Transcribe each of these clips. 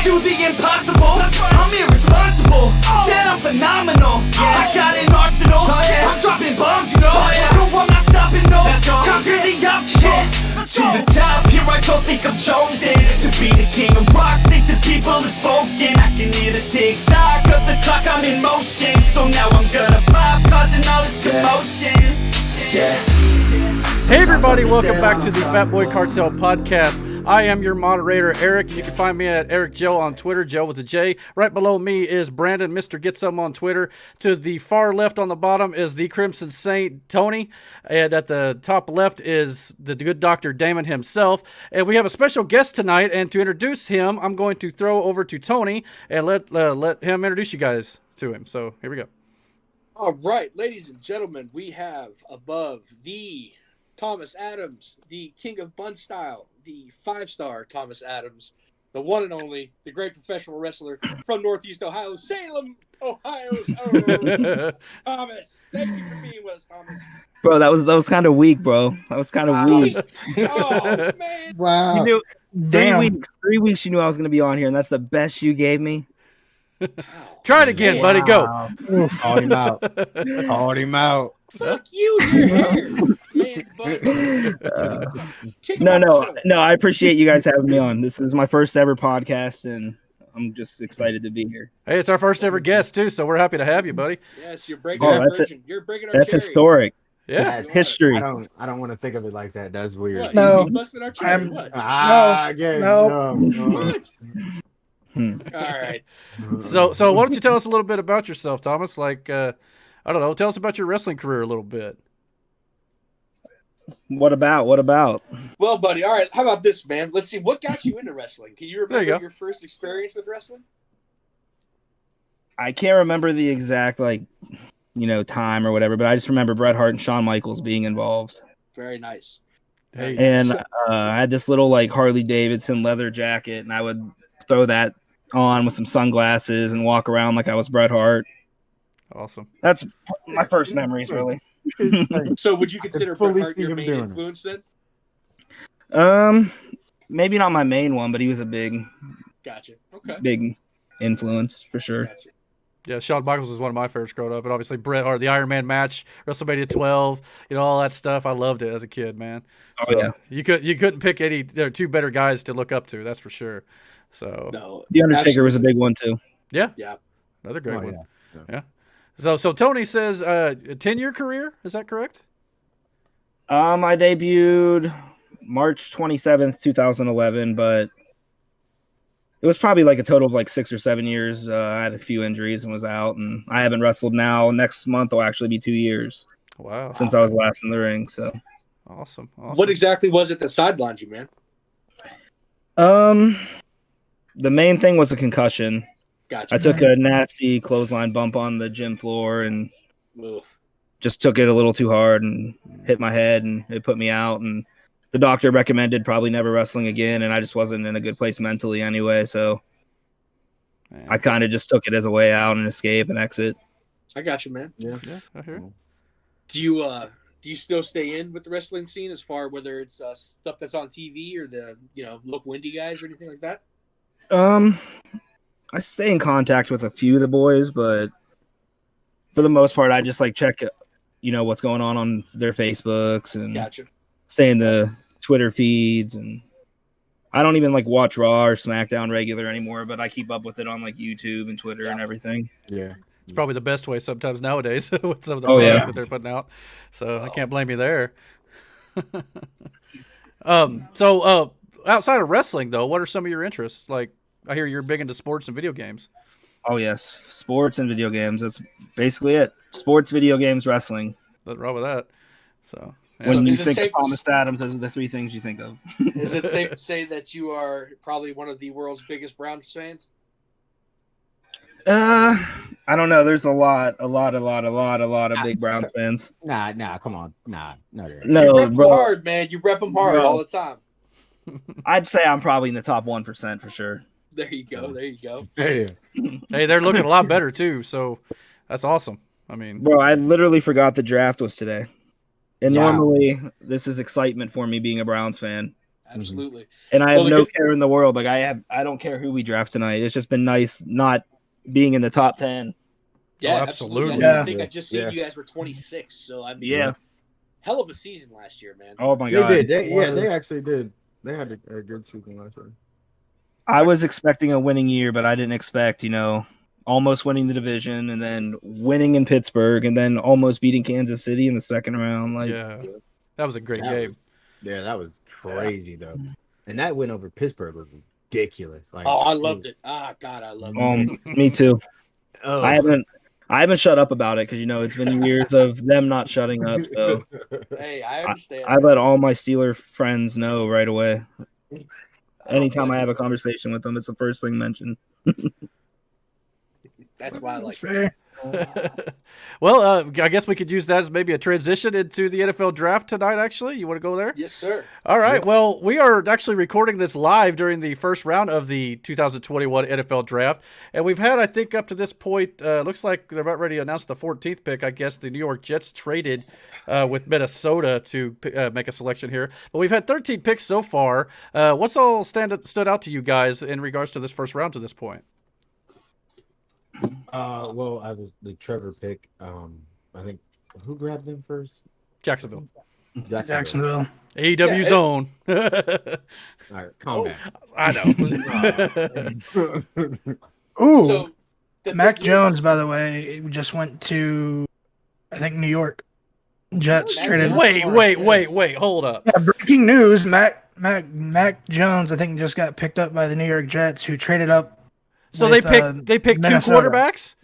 do the impossible. I'm irresponsible. Said I'm phenomenal. I got an arsenal. I'm dropping bombs, you know. No, I'm not stopping, no. Conquer the obstacle. To the top, here I go, think I'm chosen to be the king of rock, think the people are spoken. I can hear the tick-tock of the clock, I'm in motion. So now I'm gonna pop, causing all this commotion. Hey everybody, welcome back to the Fat Boy Cartel podcast. I am your moderator, Eric. You can find me at Eric Joe on Twitter, Joe with a J. Right below me is Brandon, Mr. Get Some on Twitter. To the far left on the bottom is the Crimson Saint, Tony. And at the top left is the good Dr. Damon himself. And we have a special guest tonight. And to introduce him, I'm going to throw over to Tony and let him introduce you guys to him. So here we go. All right, ladies and gentlemen, we have above the Thomas Adams, the king of bun style, the 5-star Thomas Adams, the one and only, the great professional wrestler from Northeast Ohio, Salem, Ohio's own Thomas. Thank you for being with us, Thomas. Bro, that was kind of weak, bro. That was kind of weak. Oh man! Wow. You knew, Damn. 3 weeks you knew I was gonna be on here, and that's the best you gave me. Try it again, buddy. Go. Called him out. Called him out. Fuck you, your hair, man. No. I appreciate you guys having me on. This is my first ever podcast, and I'm just excited to be here. Hey, it's our first ever guest, too, so we're happy to have you, buddy. Yes, you're breaking our virgin. You're breaking our That's cherry. historic. Yeah. That's history. I don't want to think of it like that. That's weird. What? No. You busted our cherry. What? No. What? All right. So why don't you tell us a little bit about yourself, Thomas? Like, I don't know, tell us about your wrestling career a little bit. What about? Well, buddy, all right. How about this, man? Let's see. What got you into wrestling? Can you remember go. your first experience with wrestling? I can't remember the exact time or whatever, but I just remember Bret Hart and Shawn Michaels being involved. Very nice. Hey. And I had this little Harley Davidson leather jacket, and I would throw that on with some sunglasses and walk around like I was Bret Hart. Awesome. That's my first memories, really. So would you consider Bret fully Hart see your him main doing it. influence then? Maybe not my main one, but he was a big influence for sure. Gotcha. Yeah, Shawn Michaels was one of my favorites growing up, and obviously Bret Hart, the Iron Man match, WrestleMania 12, all that stuff. I loved it as a kid, man. Oh, So yeah. You couldn't pick two better guys to look up to, that's for sure. So No. The Undertaker absolutely. was a big one too. yeah, Yeah. another great one. Yeah. So Tony says a 10-year career, is that correct? I debuted March 27th, 2011, but it was probably a total of 6 or 7 years. I had a few injuries and was out, and I haven't wrestled now. Next month will actually be 2 years Wow. since I was last in the ring. So, Awesome. What exactly was it that sidelined you, man? the main thing was a concussion. Gotcha. I took a nasty clothesline bump on the gym floor and Oof. just took it a little too hard and hit my head, and it put me out. And the doctor recommended probably never wrestling again, and I just wasn't in a good place mentally anyway. So Man. I kind of just took it as a way out and escape and exit. I got you, man. Yeah, I hear it. Do you still stay in with the wrestling scene as far whether it's stuff that's on TV or the local indie guys or anything like that? I stay in contact with a few of the boys, but for the most part, I just check, what's going on their Facebooks and Gotcha. stay in the Twitter feeds. And I don't even watch Raw or Smackdown regular anymore, but I keep up with it on YouTube and Twitter and everything. Yeah. It's probably the best way sometimes nowadays with some of the Oh, product yeah. that they're putting out. So I can't blame you there. So outside of wrestling, though, what are some of your interests? I hear you're big into sports and video games. Oh, yes. Sports and video games. That's basically it. Sports, video games, wrestling. Nothing wrong with that. So When you is it think safe of Thomas Adams, those are the three things you think of. Is it safe to say that you are probably one of the world's biggest Browns fans? I don't know. There's a lot of big Browns fans. Nah, come on. Nah, no. You No, rep them bro. hard, man. You rep them hard Bro. all the time. I'd say I'm probably in the top 1% for sure. There you go. Yeah. hey, they're looking a lot better too. So that's awesome. I mean, Bro, I literally forgot the draft was today. And Yeah. normally this is excitement for me being a Browns fan. Absolutely. And I have Well, the no good- care in the world. Like I don't care who we draft tonight. It's just been nice not being in the top 10. Yeah, absolutely. absolutely. Yeah. I think I just seen Yeah. you guys were 26. So I mean, Yeah. hell of a season last year, man. Oh my They god. did. They actually did. They had a good season last year. I was expecting a winning year, but I didn't expect, almost winning the division and then winning in Pittsburgh and then almost beating Kansas City in the second round. Like, Yeah, that was a great That game. was- yeah, that was crazy though. And that win over Pittsburgh was ridiculous. Like, Oh, I loved it. Ah, God, I loved it. me too. Oh. I haven't shut up about it because it's been years of them not shutting up. So Hey, I understand. I let all my Steeler friends know right away. Anytime I have a conversation with them, it's the first thing mentioned. That's why I like it. Fair. Well, I guess we could use that as maybe a transition into the NFL draft tonight, actually. You want to go there? Yes, sir. All right. Well, we are actually recording this live during the first round of the 2021 NFL draft. And we've had, I think, up to this point, looks like they're about ready to announce the 14th pick. I guess the New York Jets traded with Minnesota to make a selection here. But we've had 13 picks so far. What's all stood out to you guys in regards to this first round to this point? Well, I was the Trevor pick. I think who grabbed him first? Jacksonville. Jacksonville. AEW Yeah, zone. All right, calm down. I know. Ooh, So, the Mac thing is- Jones, by the way, just went to, I think, New York. Jets Mac traded. Jones? Wait. Hold up. Yeah, breaking news: Mac Jones, I think, just got picked up by the New York Jets, who traded up. So with, they picked two Minnesota. quarterbacks.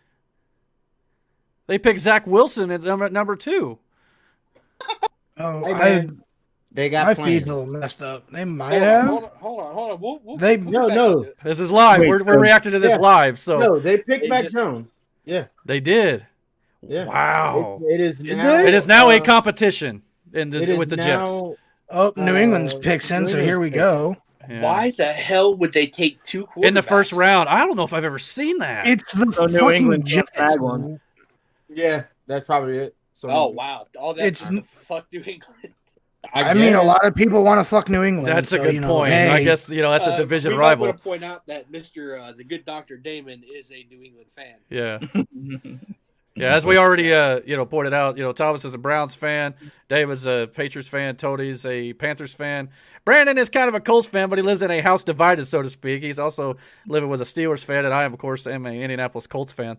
They picked Zach Wilson at number 2. Oh, Hey, man, they got my plans. feed's a little messed up. They might Hold have. on. Hold on. We'll They- get No, back no. into it. This is live. Wait, We're so- reacting to this Yeah. live. So No, they picked They Mac just- Jones. Yeah, they did. yeah. Wow. It is Did now. they? It is now a uh, competition it is with the Jets. now, Oh, New England's picks in, New so here we England's go. Yeah. Why the hell would they take two quarterbacks In the first round? I don't know if I've ever seen that. It's the So New fucking England can't Jets. snag one. Yeah, that's probably it. So, Oh wow! All that It's- just to fuck New England. I mean, a lot of people want to fuck New England. That's a so, good point. I hey, guess that's a division we rival. might want to point out that Mr. The good Dr. Damon is a New England fan. Yeah. Yeah, as we already pointed out, Thomas is a Browns fan, David's a Patriots fan, Tony's a Panthers fan. Brandon is kind of a Colts fan, but he lives in a house divided, so to speak. He's also living with a Steelers fan, and I, of course, am an Indianapolis Colts fan.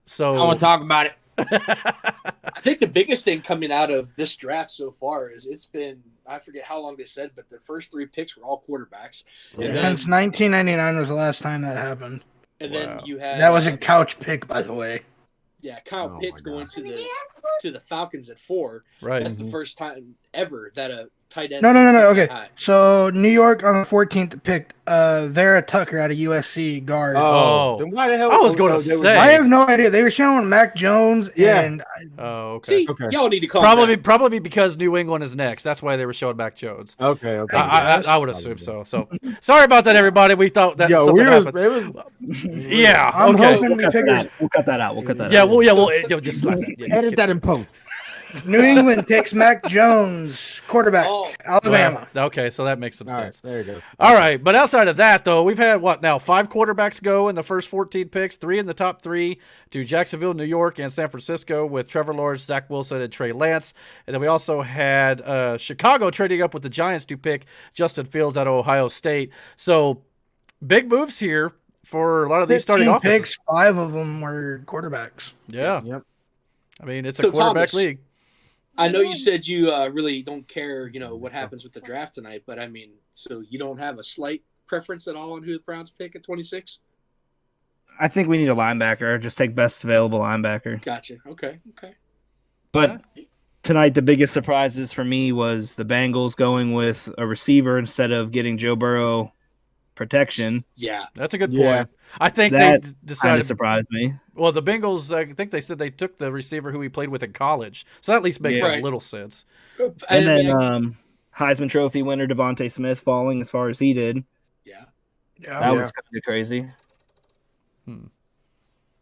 So I want to talk about it. I think the biggest thing coming out of this draft so far is it's been, I forget how long they said, but the first 3 picks were all quarterbacks. And then, since 1999 was the last time that happened. and then Wow. you had That was a couch pick, by the way. Kyle Oh, Pitts my going God. to the Falcons at 4. right. That's the first time ever that a tight end. No. Okay, High. so New York on the 14th picked Vera Tucker out of USC guard. Oh. Then why the hell? I was gonna they were- say. I have no idea. They were showing Mac Jones, Yeah. and Oh, okay. See, Okay. y'all need to calm Probably down. probably because New England is next. That's why they were showing Mac Jones. Okay. I would assume so. So sorry about that, everybody. We thought that Yo, something we was, happened. it was. Yeah. I'm Okay. hoping the Pickers. We'll cut that out. We'll cut that Yeah. out. We'll just slice that. Yeah, Edit that in post. New England takes Mac Jones, quarterback, Oh. Alabama. Well, okay, so that makes some All right, sense. there you go. All right, but outside of that, though, we've had 5 quarterbacks go in the first 14 picks, 3 in the top 3 to Jacksonville, New York, and San Francisco with Trevor Lawrence, Zach Wilson, and Trey Lance. And then we also had Chicago trading up with the Giants to pick Justin Fields out of Ohio State. So big moves here for a lot of these starting 15 offenses. picks, 5 of them were quarterbacks. Yeah, Yep. I mean, it's So, a quarterback Thomas, league. I know you said you really don't care, what happens with the draft tonight, but I mean, so you don't have a slight preference at all on who the Browns pick at 26? I think we need a linebacker. Just take best available linebacker. Gotcha. Okay. But tonight, the biggest surprises for me was the Bengals going with a receiver instead of getting Joe Burrow protection. Yeah. That's a good Yeah. point. I think That they Kind decided. of surprised me. Well, the Bengals, I think they said they took the receiver who he played with in college, so that at least makes Yeah. a Right. little sense. And I then mean, Heisman Trophy winner Devontae Smith falling as far as he did. yeah. That was kind of crazy.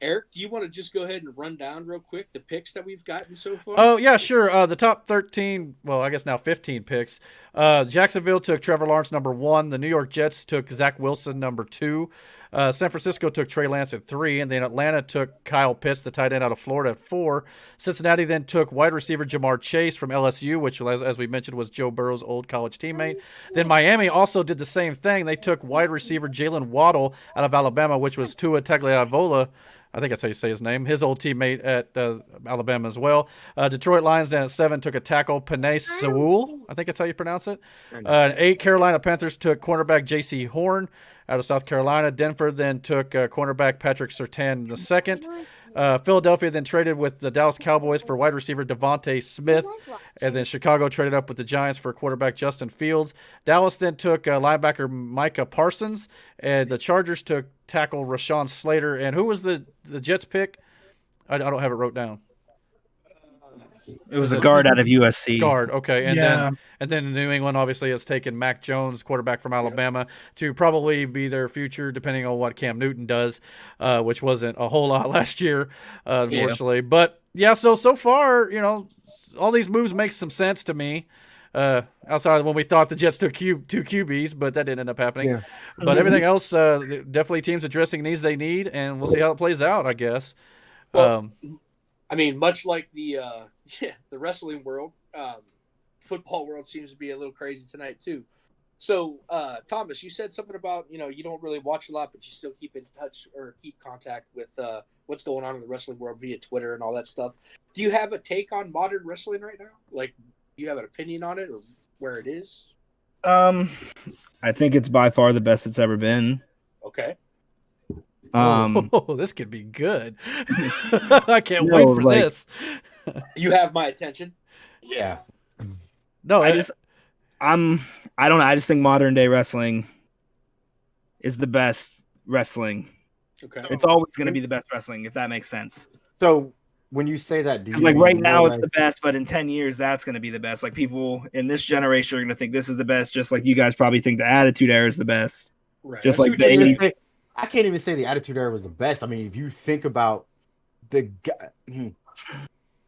Eric, do you want to just go ahead and run down real quick the picks that we've gotten so far? Oh, yeah, sure. The top 13, well, I guess now 15 picks. Jacksonville took Trevor Lawrence, number 1. The New York Jets took Zach Wilson, number 2. San Francisco took Trey Lance at 3. And then Atlanta took Kyle Pitts, the tight end out of Florida, at 4. Cincinnati then took wide receiver Jamar Chase from LSU, which, as we mentioned, was Joe Burrow's old college teammate. Then Miami also did the same thing. They took wide receiver Jalen Waddle out of Alabama, which was Tua Tagovailoa. I think that's how you say his name. His old teammate at Alabama as well. Detroit Lions then at 7 took a tackle, Penei Sewell. I think that's how you pronounce it. 8, Carolina Panthers took cornerback J.C. Horn out of South Carolina. Denver then took cornerback Patrick Surtain II. Philadelphia then traded with the Dallas Cowboys for wide receiver Devontae Smith. And then Chicago traded up with the Giants for quarterback Justin Fields. Dallas then took linebacker Micah Parsons. And the Chargers took tackle Rashawn Slater. And who was the Jets pick? I don't have it wrote down. It was a guard out of USC. Guard, okay. And Yeah. then New England obviously has taken Mac Jones, quarterback from Alabama, to probably be their future, depending on what Cam Newton does, which wasn't a whole lot last year, unfortunately. Yeah. But yeah, so far, all these moves make some sense to me. Outside of when we thought the Jets took two QBs, but that didn't end up happening. Yeah. But everything else, definitely teams addressing needs they need, and we'll see how it plays out, I guess. Well, I mean, much like the wrestling world, football world seems to be a little crazy tonight too. So, Thomas, you said something about you don't really watch a lot, but you still keep in touch or keep contact with what's going on in the wrestling world via Twitter and all that stuff. Do you have a take on modern wrestling right now? Like, do you have an opinion on it or where it is? I think it's by far the best it's ever been. Okay. This could be good. I can't wait for this. You have my attention. Yeah. No, I don't know. I just think modern day wrestling is the best wrestling. Okay. It's always going to be the best wrestling, if that makes sense. So when you say that, because right now it's the best, but in 10 years that's going to be the best. Like, people in this generation are going to think this is the best, just like you guys probably think the Attitude Era is the best. Right. Just like the 80s. I can't even say the Attitude Era was the best. I mean, if you think about the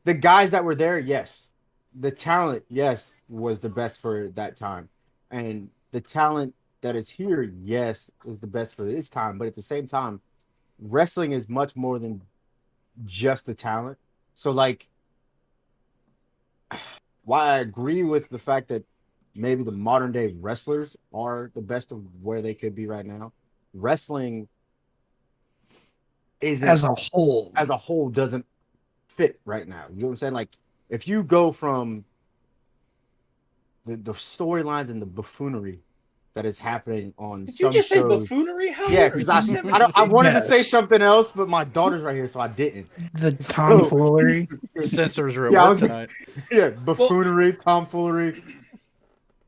guys that were there, yes. The talent, yes, was the best for that time. And the talent that is here, yes, is the best for this time. But at the same time, wrestling is much more than just the talent. So, like, while I agree with the fact that maybe the modern day wrestlers are the best of where they could be right now, wrestling isn't, as a whole doesn't fit right now. You know what I'm saying? Like, if you go from the storylines and the buffoonery that is happening on Did some you just shows, say buffoonery? How yeah, because I wanted to say something else, but my daughter's right here, so I didn't. The tomfoolery. Censors are at work tonight. Yeah, buffoonery, tomfoolery.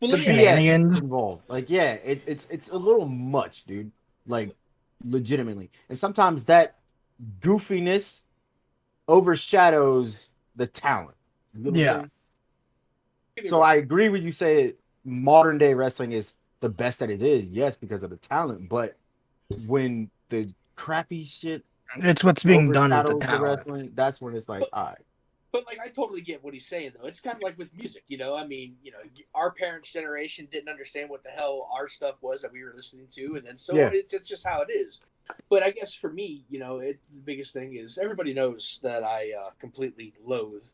Well, The BS involved. Like, yeah, it's a little much, dude. Like, legitimately. And sometimes that goofiness overshadows the talent. You know what I'm saying? So I agree when you say modern day wrestling is the best that it is, yes, because of the talent. But when the crappy shit, it's what's being done with the overshadows talent. wrestling, that's when it's like, all right. But, like, I totally get what he's saying, though. It's kind of like with music, I mean, our parents' generation didn't understand what the hell our stuff was that we were listening to, and then it's just how it is. But I guess for me, the biggest thing is everybody knows that I completely loathe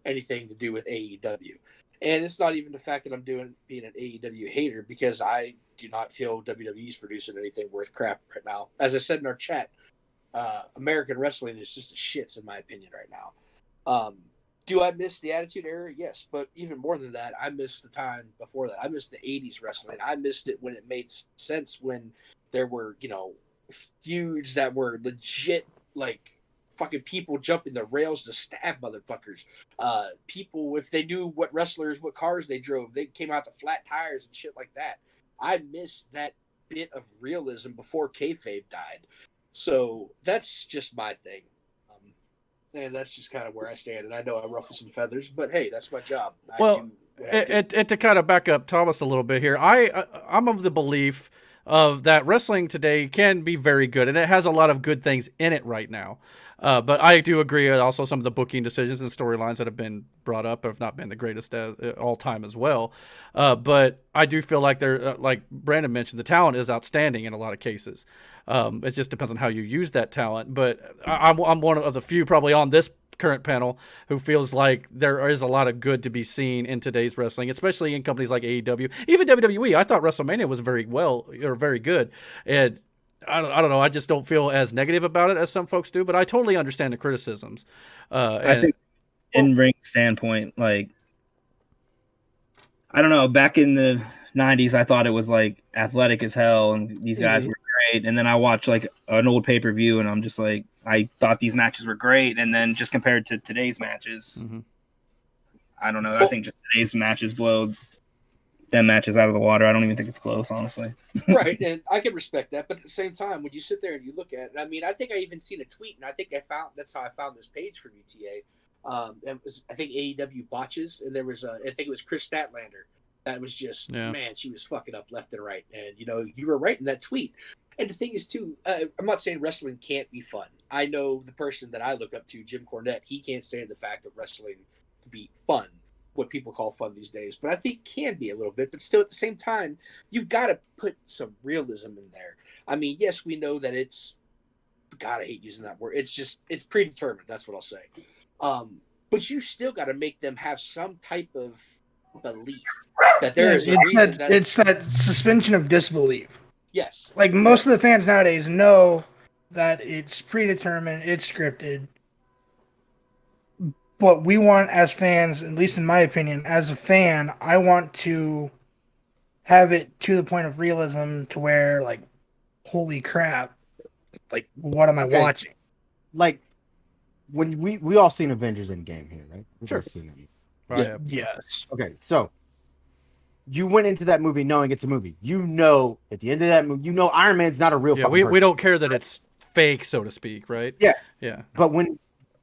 anything to do with AEW. And it's not even the fact that I'm being an AEW hater, because I do not feel WWE's producing anything worth crap right now. As I said in our chat, American wrestling is just a shits, in my opinion, right now. Do I miss the Attitude Era? Yes, but even more than that, I miss the time before that. I miss the 80s wrestling. I missed it when it made sense, when there were, feuds that were legit, like, fucking people jumping the rails to stab motherfuckers. People, if they knew what cars they drove, they came out to flat tires and shit like that. I missed that bit of realism before kayfabe died. So that's just my thing. And that's just kind of where I stand. And I know I ruffle some feathers, but hey, that's my job. Well, and to kind of back up Thomas a little bit here, I'm of the belief of that wrestling today can be very good, and it has a lot of good things in it right now. But I do agree also some of the booking decisions and storylines that have been brought up have not been the greatest all time as well. But I do feel like they're, like Brandon mentioned, the talent is outstanding in a lot of cases. It just depends on how you use that talent. But I'm one of the few probably on this current panel who feels like there is a lot of good to be seen in today's wrestling, especially in companies like AEW, even WWE. I thought WrestleMania was very good, and I don't know. I just don't feel as negative about it as some folks do, but I totally understand the criticisms. I think in ring standpoint, like, I don't know, back in the 90s, I thought it was like athletic as hell and these guys were great. And then I watched like an old pay-per-view and I'm just like, I thought these matches were great. And then just compared to today's matches, I don't know. I think just today's matches blow them matches out of the water. I don't even think it's close, honestly. Right, and I can respect that, but at the same time, when you sit there and you look at it, I mean, I think I even seen a tweet, and I think that's how I found this page for UTA. It was, I think, AEW botches, and there was I think it was Chris Statlander that was just, man, she was fucking up left and right, and you were right in that tweet. And the thing is too, I'm not saying wrestling can't be fun. I know the person that I look up to, Jim Cornette, he can't stand the fact of wrestling to be fun, what people call fun these days, but I think it can be a little bit, but still at the same time, you've got to put some realism in there. I mean, yes, we know that it's, God, I hate using that word. It's predetermined. That's what I'll say. But you still got to make them have some type of belief that there is a reason it's that suspension of disbelief. Yes. Like most of the fans nowadays know that it's predetermined, it's scripted. What we want as fans, at least in my opinion, as a fan, I want to have it to the point of realism to where, like, holy crap, like, what am I watching? Like, when we all seen Avengers Endgame here, right? We've all seen it. Right. Yes. Okay, so you went into that movie knowing it's a movie. At the end of that movie, Iron Man's not a real fucking person. We don't care that it's fake, so to speak, right? Yeah. Yeah. But when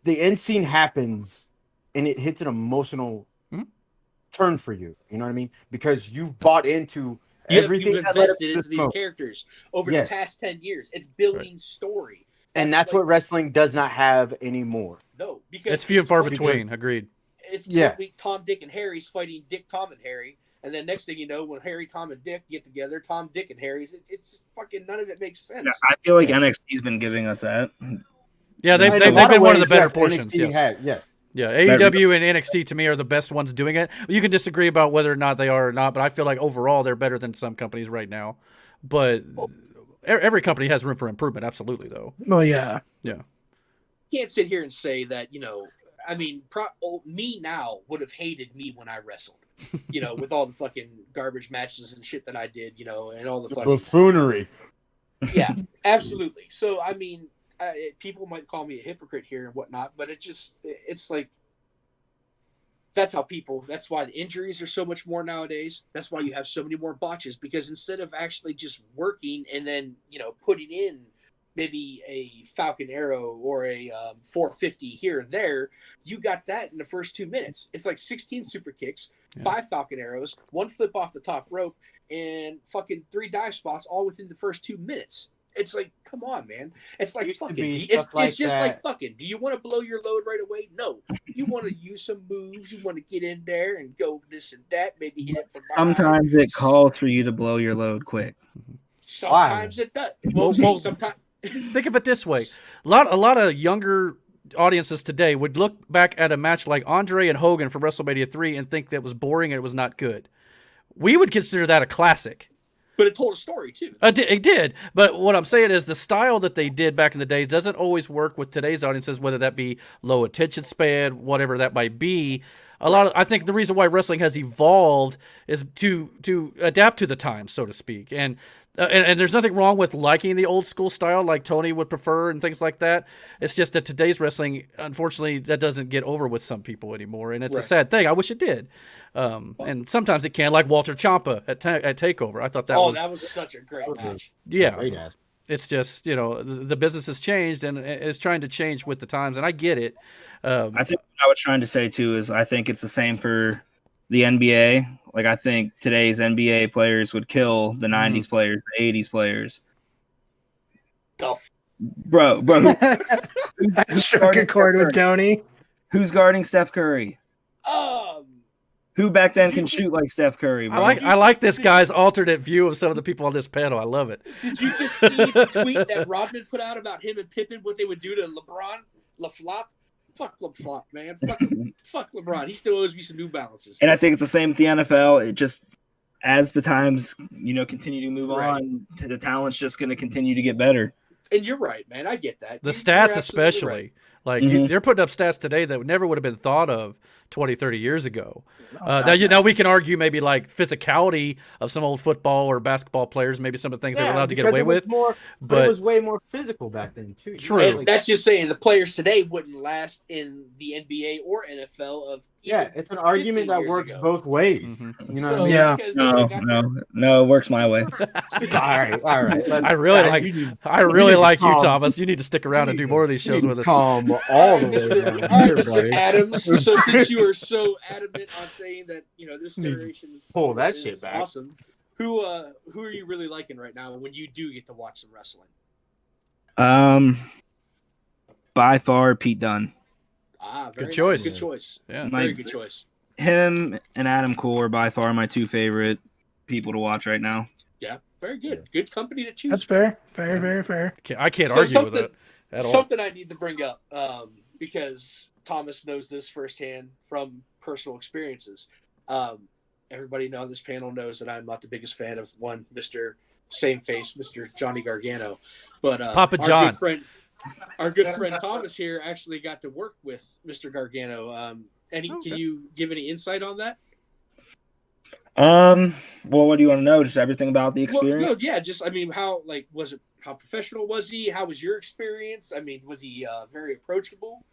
the end scene happens and it hits an emotional turn for you, you know what I mean? Because you've bought into everything. You've invested into these characters over the past 10 years. It's building story. And that's what wrestling does not have anymore. No, because it's few and far between. Agreed. It's Tom, Dick, and Harry's fighting Dick, Tom, and Harry. And then next thing you know, when Harry, Tom, and Dick get together, Tom, Dick, and Harry's, it's fucking none of it makes sense. Yeah, I feel like NXT's been giving us that. Yeah, they've been one of the better portions. Yes. Yeah, AEW and NXT to me are the best ones doing it. You can disagree about whether or not they are or not, but I feel like overall they're better than some companies right now. But every company has room for improvement, absolutely, though. Well, yeah. Yeah. Can't sit here and say that, I mean, me now would have hated me when I wrestled, with all the fucking garbage matches and shit that I did, and all the fucking buffoonery. Yeah, absolutely. So, I mean, people might call me a hypocrite here and whatnot, but it's like, that's why the injuries are so much more nowadays. That's why you have so many more botches, because instead of actually just working and then, putting in maybe a Falcon Arrow or a 450 here and there, you got that in the first 2 minutes. It's like 16 super kicks, 5 Falcon Arrows, 1 flip off the top rope, and fucking 3 dive spots all within the first 2 minutes. It's like, come on, man. It's like fucking. It's just like fucking. Do you want to blow your load right away? No. You want to use some moves. You want to get in there and go this and that. Maybe hit it from sometimes it calls for you to blow your load quick. Sometimes it does. Well, sometimes. Think of it this way: a lot of younger audiences today would look back at a match like Andre and Hogan from WrestleMania 3 and think that was boring and it was not good. We would consider that a classic. But it told a story, too. It did. But what I'm saying is the style that they did back in the day doesn't always work with today's audiences, whether that be low attention span, whatever that might be. I think the reason why wrestling has evolved is to adapt to the times, so to speak. And there's nothing wrong with liking the old school style like Tony would prefer and things like that. It's just that today's wrestling, unfortunately, that doesn't get over with some people anymore. And it's a sad thing. I wish it did. And sometimes it can, like Walter Ciampa at TakeOver. I thought that was such a great match. Yeah. Great ass. It's just, the business has changed and it's trying to change with the times. And I get it. I think what I was trying to say, too, is I think it's the same for the NBA Like, I think today's NBA players would kill the 90s players, the 80s players. Bro. Struck a chord with Tony. Who's guarding Steph Curry? Who back then can shoot like Steph Curry? Bro? I like this guy's alternate view of some of the people on this panel. I love it. Did you just see the tweet that Rodman put out about him and Pippen, what they would do to LeBron? LaFlop? Fuck LaFlop, man. Fuck LeBron. He still owes me some New Balances. And I think it's the same with the NFL. It just, as the times, continue to move on, the talent's just going to continue to get better. And you're right, man. I get that. The stats especially. Right. Like, they're putting up stats today that never would have been thought of 20, 30 years ago. Now we can argue maybe like physicality of some old football or basketball players, maybe some of the things they were allowed to get away with. But it was way more physical back then, too. True. And that's just saying the players today wouldn't last in the NBA or NFL it's an argument that works both ways. You know what I mean? Yeah. No, it works my way. All right. I really like you, Thomas. You need to stick around and do more of these shows with us. Calm all the way down. All right, Mr. Adams. So since you were so adamant on saying that this generation's pull that shit back, awesome. Who are you really liking right now when you do get to watch some wrestling? By far, Pete Dunne. Good choice. Good choice. Yeah, very good choice. Him and Adam Cole are by far my two favorite people to watch right now. Yeah, very good. Good company to choose. That's fair. Fair. I can't argue with it at all. Something I need to bring up because Thomas knows this firsthand from personal experiences. Everybody on this panel knows that I'm not the biggest fan of one Mr. Same Face, Mr. Johnny Gargano, but Papa John. Our good friend Thomas here actually got to work with Mr. Gargano. Can you give any insight on that? Well, what do you want to know? Just everything about the experience? How professional was he? How was your experience? I mean, was he very approachable?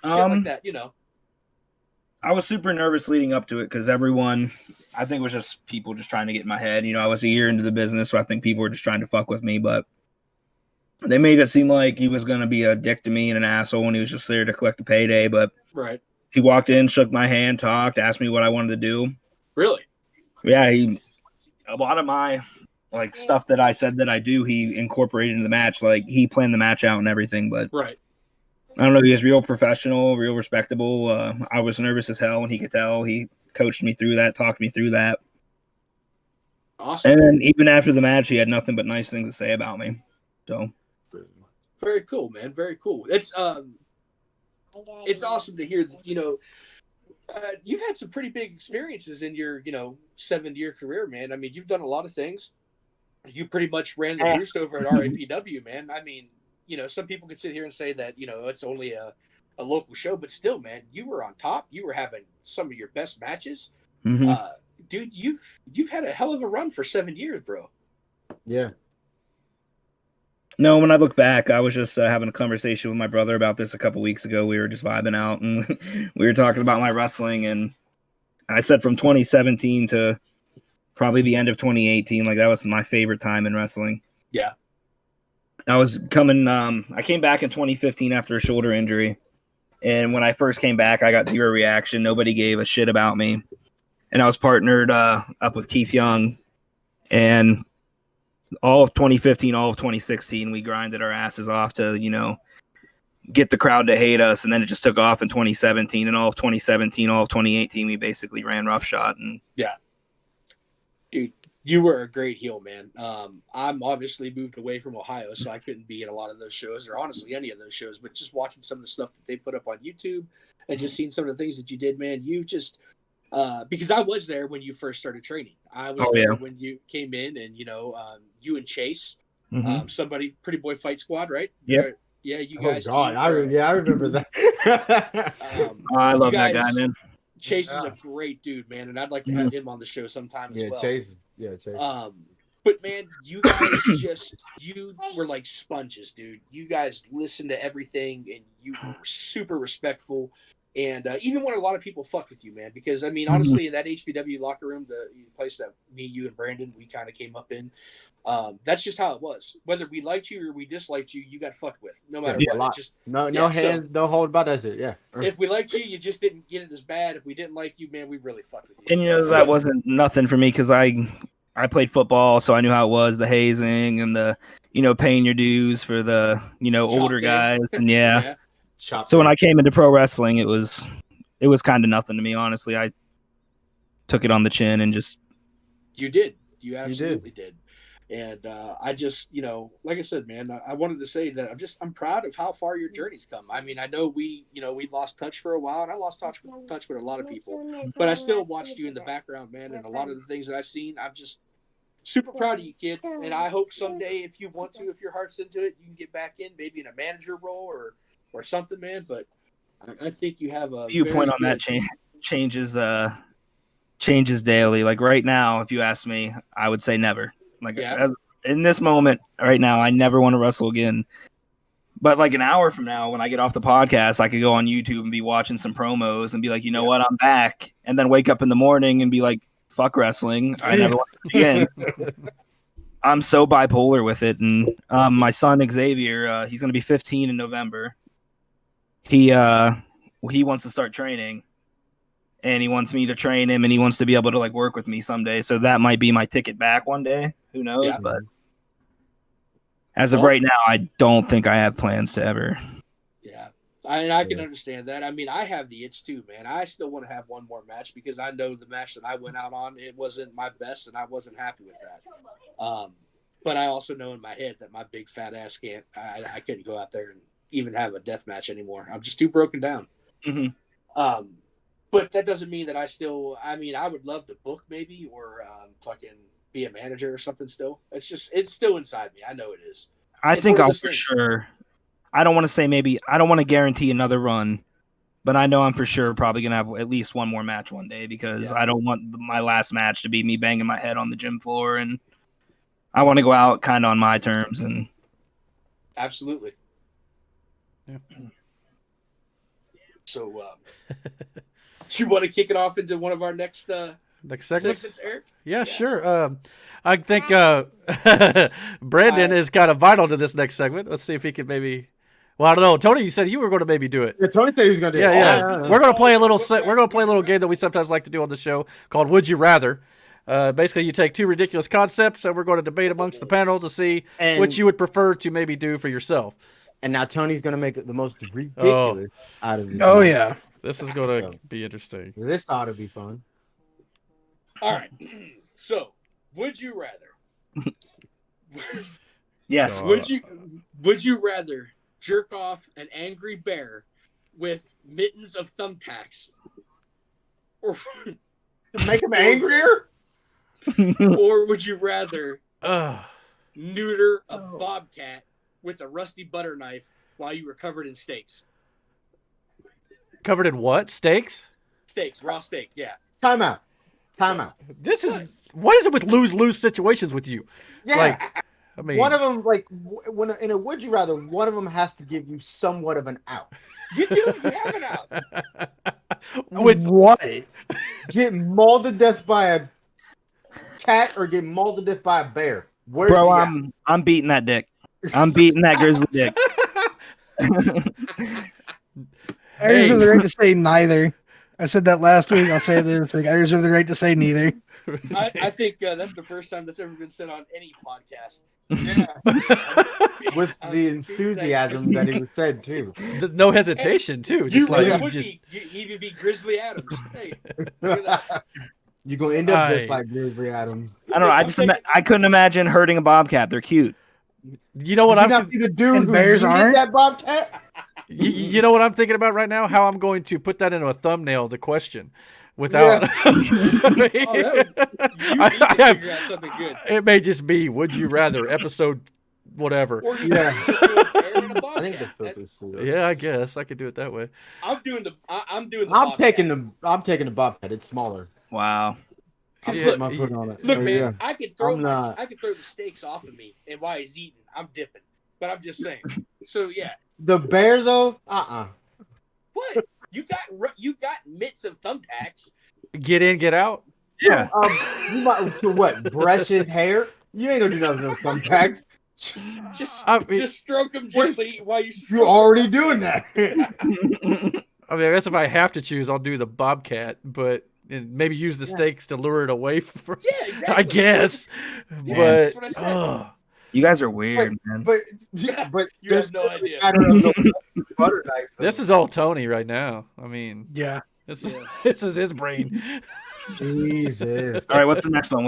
Shit like that, I was super nervous leading up to it because everyone, I think it was just people just trying to get in my head. I was a year into the business, so I think people were just trying to fuck with me, but they made it seem like he was going to be a dick to me and an asshole, and he was just there to collect a payday. But he walked in, shook my hand, talked, asked me what I wanted to do. Really? Yeah, a lot of my stuff that I said that I do, he incorporated into the match. Like, he planned the match out and everything. But I don't know, he was real professional, real respectable. I was nervous as hell, and he could tell. He coached me through that, talked me through that. Awesome. And then even after the match, he had nothing but nice things to say about me. So. Very cool, man. Very cool. It's awesome to hear that, you've had some pretty big experiences in your, 7-year career, man. I mean, you've done a lot of things. You pretty much ran the roost over at RAPW, man. I mean, some people could sit here and say that, it's only a local show, but still, man, you were on top. You were having some of your best matches. Dude, you've had a hell of a run for 7 years, bro. Yeah. No, when I look back, I was just having a conversation with my brother about this a couple weeks ago. We were just vibing out, and we were talking about my wrestling, and I said from 2017 to probably the end of 2018, that was my favorite time in wrestling. Yeah. I came back in 2015 after a shoulder injury, and when I first came back, I got zero reaction. Nobody gave a shit about me, and I was partnered up with Keith Young, and all of 2015, all of 2016, we grinded our asses off to, get the crowd to hate us. And then it just took off in 2017, and all of 2017, all of 2018, we basically ran roughshod. And yeah, dude, you were a great heel, man. I'm obviously moved away from Ohio, so I couldn't be in a lot of those shows, or honestly any of those shows, but just watching some of the stuff that they put up on YouTube and just seeing some of the things that you did, man, you just, because I was there when you first started training. I was there when you came in, and you and Chase, somebody, Pretty Boy Fight Squad, right? Yep. Yeah, you guys. Oh God, I remember that. I love that guy, man. Chase is a great dude, man, and I'd like to have him on the show sometime as well. Chase. But man, you guys you were like sponges, dude. You guys listened to everything, and you were super respectful. And even when a lot of people fucked with you, man, because I mean, honestly, in that HBW locker room, the place that me, you, and Brandon, we kind of came up in, that's just how it was. Whether we liked you or we disliked you, you got fucked with, no matter what. It just, no hands, so, no hold about that shit. Yeah. if we liked you, you just didn't get it as bad. If we didn't like you, man, we really fucked with you. And you know that wasn't nothing for me because I played football, so I knew how it was, the hazing and the paying your dues for the older guys, and yeah. So when I came into pro wrestling, it was kind of nothing to me, honestly. I took it on the chin and just. You did. You absolutely did. And I just, like I said, man, I wanted to say that I'm proud of how far your journey's come. I mean, I know we lost touch for a while, and I lost touch with a lot of people, but I still watched you in the background, man, and a lot of the things that I've seen, I'm just super proud of you, kid. And I hope someday, if you want to, if your heart's into it, you can get back in, maybe in a manager role or something, man. But I think you have a viewpoint on that changes daily. Like right now, if you ask me, I would say never. Like in this moment right now, I never want to wrestle again. But like an hour from now, when I get off the podcast, I could go on YouTube and be watching some promos and be like, you know what, I'm back. And then wake up in the morning and be like, fuck wrestling. I never want to again. I'm so bipolar with it. And my son Xavier, he's going to be 15 in November. He wants to start training, and he wants me to train him, and he wants to be able to like work with me someday. So that might be my ticket back one day. Who knows? Yeah. But as of right now, I don't think I have plans to ever. Yeah, I can understand that. I mean, I have the itch too, man. I still want to have one more match because I know the match that I went out on, it wasn't my best, and I wasn't happy with that. But I also know in my head that my big fat ass can't. I couldn't go out there and even have a death match anymore. I'm just too broken down. Mm-hmm. But that doesn't mean that I would love to book maybe or fucking be a manager or something still. It's still inside me. I know it is. I think I'll for sure. I don't want to say maybe. I don't want to guarantee another run, but I know I'm for sure probably going to have at least one more match one day because I don't want my last match to be me banging my head on the gym floor, and I want to go out kind of on my terms. And absolutely. Yeah. So, you want to kick it off into one of our next segments, Eric? Yeah, sure. I think Brandon has got a vital to this next segment. Let's see if he can maybe. Well, I don't know. Tony, you said you were going to maybe do it. Yeah, Tony said he was going to do it. Yeah. We're going to play a little. We're going to play a little game that we sometimes like to do on the show called "Would You Rather." Basically, you take two ridiculous concepts, and we're going to debate amongst the panel to see which you would prefer to maybe do for yourself. And now Tony's going to make it the most ridiculous out of it. Oh, yeah. This is going to be interesting. This ought to be fun. All right. So, would you rather? Yes. Would you rather jerk off an angry bear with mittens of thumbtacks, or make him angrier? Or would you rather neuter a bobcat with a rusty butter knife while you were covered in steaks? Covered in what? Steaks? Steaks, raw steak, yeah. Time out. This is what is it with lose-lose situations with you? Yeah. Like, I mean, one of them, like, when in a would you rather, one of them has to give you somewhat of an out. You do. You have an out. With what? Get mauled to death by a cat or get mauled to death by a bear. Bro, I'm beating that dick. I'm beating that grizzly dick. I reserve the right to say neither. I said that last week. I'll say it this week. I reserve the right to say neither. I think that's the first time that's ever been said on any podcast. Yeah. With the enthusiasm that it was said too. There's no hesitation too. Just he would be Grizzly Adams. Hey, look at that. You're gonna end up just like Grizzly Adams. I don't know. I couldn't imagine hurting a bobcat. They're cute. You know what I'm not see the dude who bears aren't that bobcat. You know what I'm thinking about right now? How I'm going to put that into a thumbnail, the question, without. Figure out something good. It may just be "Would you rather" episode, whatever. Or just do a I think that's yeah, I guess I could do it that way. I'm doing the. I'm taking the bobcat. It's smaller. Wow. Look, my foot on it. Look, man, yeah. I could throw the steaks off of me, and while he's eating, I'm dipping. But I'm just saying. So yeah. The bear though, What? You got mitts of thumbtacks. Get in, get out. Yeah. You might to what? Brush his hair? You ain't gonna do nothing with those thumbtacks. Just stroke them gently while you. You're already doing that. I mean, I guess if I have to choose, I'll do the bobcat, but and maybe use the stakes to lure it away from. Yeah, exactly. I guess, Yeah, but that's what I said. You guys are weird, man. But You there's have no idea. Butter knife. this is all Tony right now. I mean, Yeah. this is his brain. Jesus. All right, what's the next one?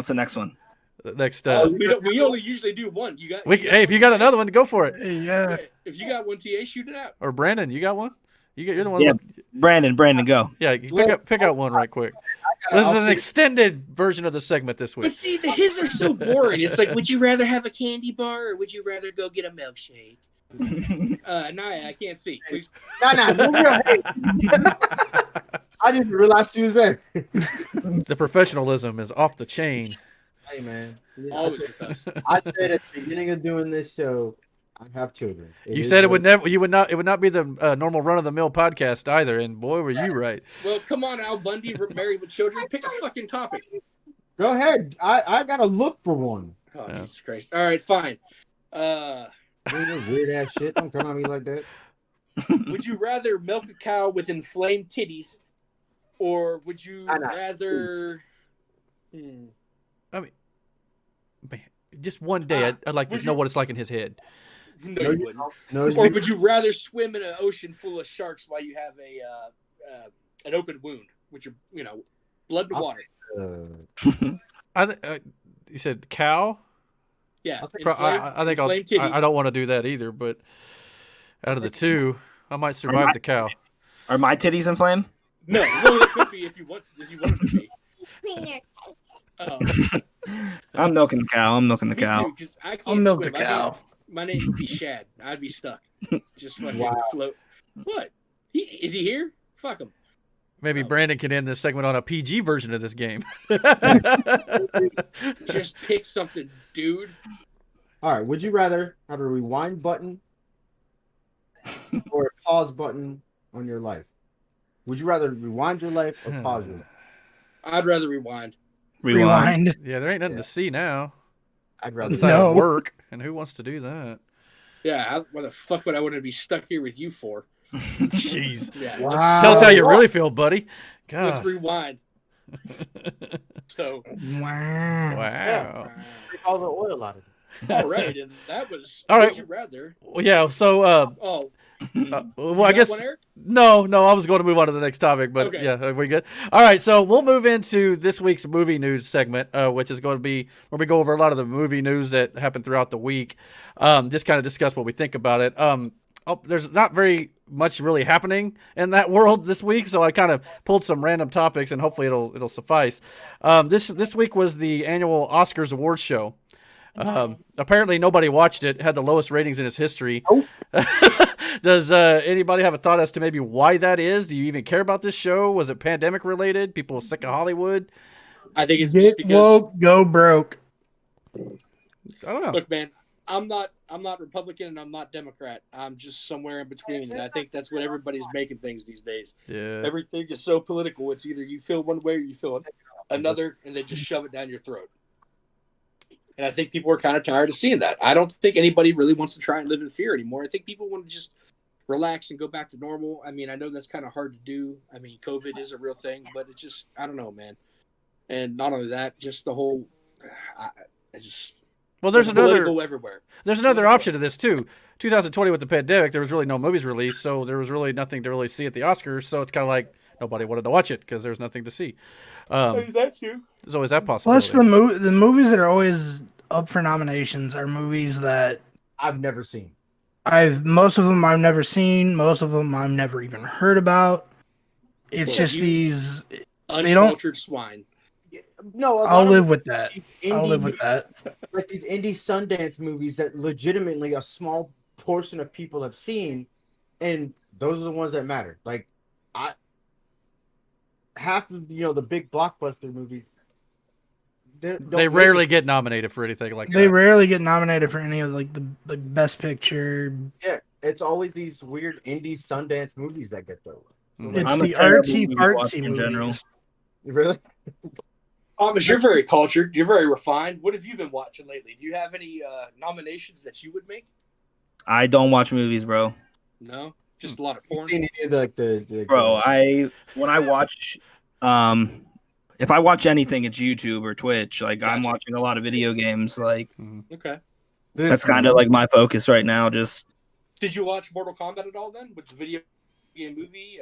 Next, We only usually do one. You got. hey, if you got another one, go for it. Yeah. If you got one, TA, shoot it out. Or Brandon, you got one? You're the one. Yeah, with- Brandon, go. yeah. You pick out one right quick. This is an extended version of the segment this But week. see, his are so boring. It's like, would you rather have a candy bar or would you rather go get a milkshake? Naya, I can't see. Please. Nah. Move your head. I didn't realize she was there. The professionalism is off the chain. Hey man. Always with us. I said at the beginning of doing this show, I have children. You said it would not be the normal run of the mill podcast either, and boy, were you right. Well, come on, Al Bundy, married with children. Pick a fucking topic. Go ahead. I gotta look for one. Oh, Yeah. Jesus Christ. All right, fine. Weird ass shit. Don't come at me like that. Would you rather milk a cow with inflamed titties, or would you I know. rather? I mean, man, just one day, I'd like to would know you- what it's like in his head. No, you wouldn't. No, Or would you rather swim in an ocean full of sharks while you have an open wound, which are blood and water? You said cow. Yeah, I'll take- I think inflamed titties. I don't want to do that either. But out of the two, I might survive the cow. Are my titties inflamed? No, well, it could be if you want them to be. Oh, I'm milking the cow. me too, 'cause I can't I'll milk the swim. cow. My name would be Shad. I'd be stuck. Just fucking Wow. float. What? Is he here? Fuck him. Maybe Oh. Brandon can end this segment on a PG version of this game. Just pick something, dude. All right. Would you rather have a rewind button or a pause button on your life? Would you rather rewind your life or pause your life? I'd rather rewind. Rewind. Yeah, there ain't nothing to see now. I'd rather. Besides No. work, and who wants to do that? Yeah, what the fuck would I want to be stuck here with you for? Jeez. Yeah, Wow. Tell us how you really feel, buddy. let's God. rewind. So, Wow. Wow. all the oil out of it. all right, and that was. All right. Would you rather? Well, yeah. So, Oh, well, I you got guess one, Eric? no. I was going to move on to the next topic, but Okay. yeah, are we good? All right. So we'll move into this week's movie news segment, which is going to be where we go over a lot of the movie news that happened throughout the week. Just kind of discuss what we think about it. There's not very much really happening in that world this week, so I kind of pulled some random topics, and hopefully it'll suffice. This week was the annual Oscars awards show. Apparently nobody watched it. It had the lowest ratings in its history. Does anybody have a thought as to maybe why that is? Do you even care about this show? Was it pandemic related? People sick of Hollywood? I think it's just Get because. woke, go broke. I don't know. Look, man, I'm not Republican and I'm not Democrat. I'm just somewhere in between, and I think that's what everybody's making things these days. Yeah. Everything is so political. It's either you feel one way or you feel another, and they just shove it down your throat. And I think people are kind of tired of seeing that. I don't think anybody really wants to try and live in fear anymore. I think people want to just relax and go back to normal. I mean, I know that's kind of hard to do. I mean, COVID is a real thing, but it's just, I don't know, man. And not only that, just the whole, I just, Well, there's it's another political everywhere. There's another option to this too. 2020 with the pandemic, there was really no movies released, so there was really nothing to really see at the Oscars. So it's kind of like nobody wanted to watch it because there's nothing to see. That's you. There's always that possibility. Plus, the movies that are always up for nominations are movies that I've never seen. most of them I've never seen. Most of them I've never even heard about. It's Well, just you- these. Uncultured swine. No, a I'll lot live of with that. I'll live with that. like these indie Sundance movies that legitimately a small portion of people have seen, and those are the ones that matter. Like, half of the big blockbuster movies, They rarely get nominated for anything like They that. rarely get nominated for any of the best picture. Yeah, it's always these weird indie Sundance movies that get those. It's I'm a the terrible artsy movie fartsy watcher in general. movies. Really? Thomas, you're very cultured. You're very refined. What have you been watching lately? Do you have any nominations that you would make? I don't watch movies, bro. No, just a lot of You porn. seen any of the Bro, when I watch, if I watch anything, it's YouTube or Twitch. Like I'm Gotcha. watching a lot of video games. Like Okay. that's kind of like my focus right now. Just Did you watch Mortal Kombat at all then with the video game movie?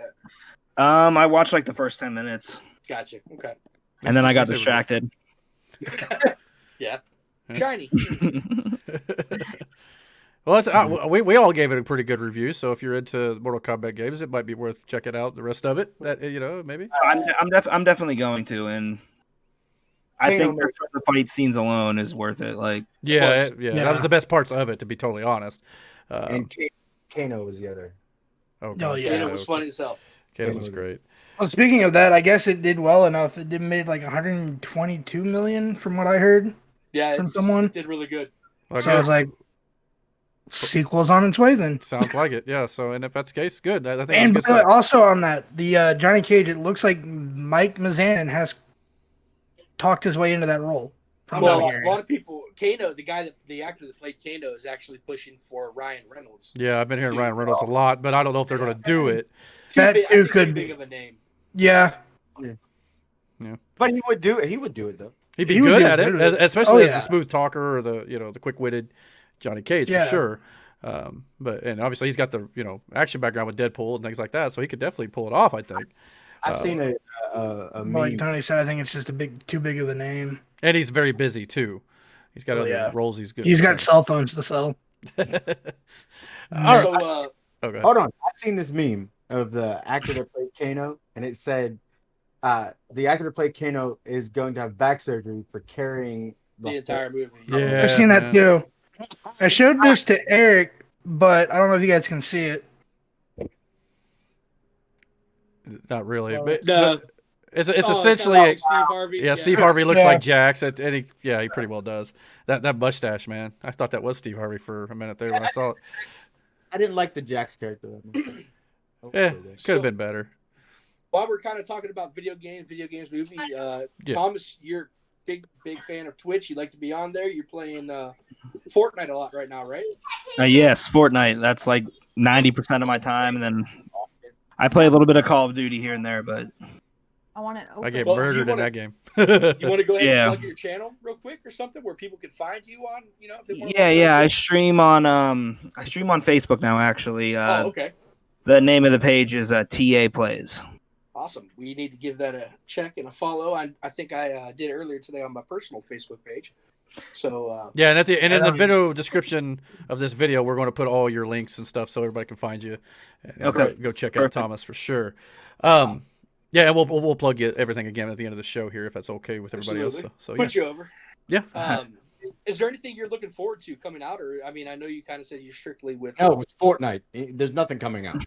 I watched like the first 10 minutes, Gotcha. Okay. and then I got Makes it distracted. Yeah. Yes. Shiny. Well, we all gave it a pretty good review. So if you're into Mortal Kombat games, it might be worth checking out the rest of it. That maybe. I'm definitely going to, and I think Kano- the fight scenes alone is worth it. Like Yeah, course. yeah, Yeah. that was the best parts of it, to be totally honest. and Kano was the other. Oh, God, yeah. And it was funny as hell. Kano was great. Well, speaking of that, I guess it did well enough. It did made like 122 million from what I heard. Yeah, From someone? it did really good. Okay. So I was like, sequel's on its way then. Sounds like it. Yeah. So, and if that's the case, good. I think And it's a good sign. also on that, the Johnny Cage, it looks like Mike Mizanin has talked his way into that role. From Well, what I'm a hearing. lot of people, Kano, the actor that played Kano, is actually pushing for Ryan Reynolds. Yeah, I've been hearing Ryan Reynolds a lot, but I don't know if they're going to do it. That I dude think could too be. big of a name. Yeah, But he would do it. He would do it though. He'd be He would good do at it, good. especially Oh, as the yeah. smooth talker or the quick-witted Johnny Cage Yeah. for sure. And obviously he's got the action background with Deadpool and things like that, so he could definitely pull it off. I think. I've seen a meme. like Tony said, I think it's just too big of a name. And he's very busy too. He's got Oh, other yeah. roles he's good. He's at got playing. cell phones to sell. All right. So, Okay. Hold on, I've seen this meme of the actor that played Kano, and it said the actor that played Kano is going to have back surgery for carrying the entire movie. Yeah. I've seen that man. too. I showed this to Eric, but I don't know if you guys can see it. Not really, but No. it's Oh, essentially kinda like Steve Harvey. yeah. Steve Harvey looks Yeah. like Jax, and he pretty well does. That mustache, man. I thought that was Steve Harvey for a minute there when I saw it. I didn't like the Jax character. Yeah, could have been better. While we're kind of talking about video games movie, Yeah. Thomas, you're big fan of Twitch. You like to be on there. You're playing Fortnite a lot right now, right? yes, Fortnite. That's like 90% of my time, and then I play a little bit of Call of Duty here and there. But I want it open. I get Well, murdered you in wanna- that game. You want to go ahead Yeah. and plug your channel real quick or something where people can find you on, if they want yeah, I stream on Facebook now. Actually, Oh, okay. the name of the page is TA Plays. Awesome. We need to give that a check and a follow. I think I did earlier today on my personal Facebook page. So Yeah, and in the that'd be- video description of this video, we're going to put all your links and stuff so everybody can find you. And Okay. go check out Perfect. Thomas for sure. Yeah, and we'll plug everything again at the end of the show here if that's okay with everybody absolutely. else. So yeah. Put you over. Yeah. Is there anything you're looking forward to coming out? Or, I mean, I know you kind of said you're strictly with. No, it's Fortnite. There's nothing coming out.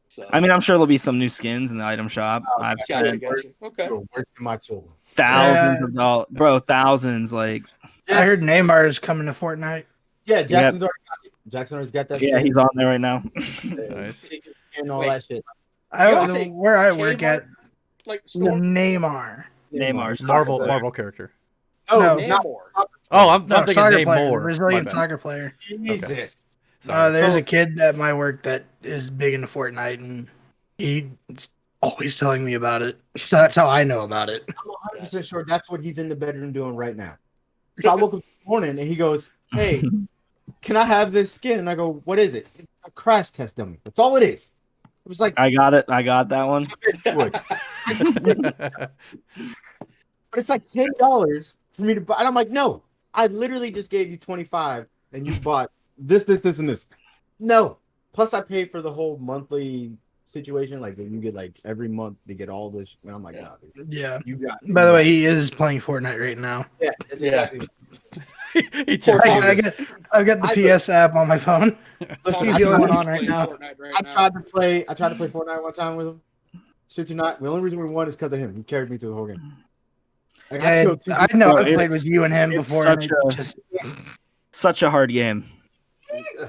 So. I mean, I'm sure there'll be some new skins in the item shop. I've Gotcha, spent gotcha. Okay. Where's my children? thousands of dollars, bro. Thousands, like I heard Neymar is coming to Fortnite. Yeah, Jackson's already got it. Jackson already got that. yeah, skin, he's on there right now. Nice. and all Wait. that shit. You say Where I work at, Like store. Neymar. Neymar's Marvel character. Oh, No. not Namor. Oh, I'm No, thinking soccer name player, more. Brazilian My bad. soccer player. Jesus. Sorry. There's So- a kid at my work that is big into Fortnite, and he's always telling me about it. So that's how I know about it. I'm 100% sure that's what he's in the bedroom doing right now. So I woke up this morning and he goes, "Hey, can I have this skin?" And I go, "What is it?" "It's a crash test dummy. That's all it is." It was like, I got it. I got that one. wood. But it's like $10 for me to buy. And I'm like, no, I literally just gave you 25 and you bought this, and this. No. Plus I paid for the whole monthly situation. Like you get like every month to get all this. And I'm like, nah, dude, Yeah. you got it. By the way, he is playing Fortnite right now. Yeah, that's exactly. He checks I, all I this. got, I've got the PS app on my phone. Listen, He's I the only one tried, on right now. I tried to play Fortnite one time with him. Shit you not. The only reason we won is because of him. He carried me through the whole game. Like, I killed two I people. know Bro, I played it's- with you and him it's before. And such it a- just, Such a hard game.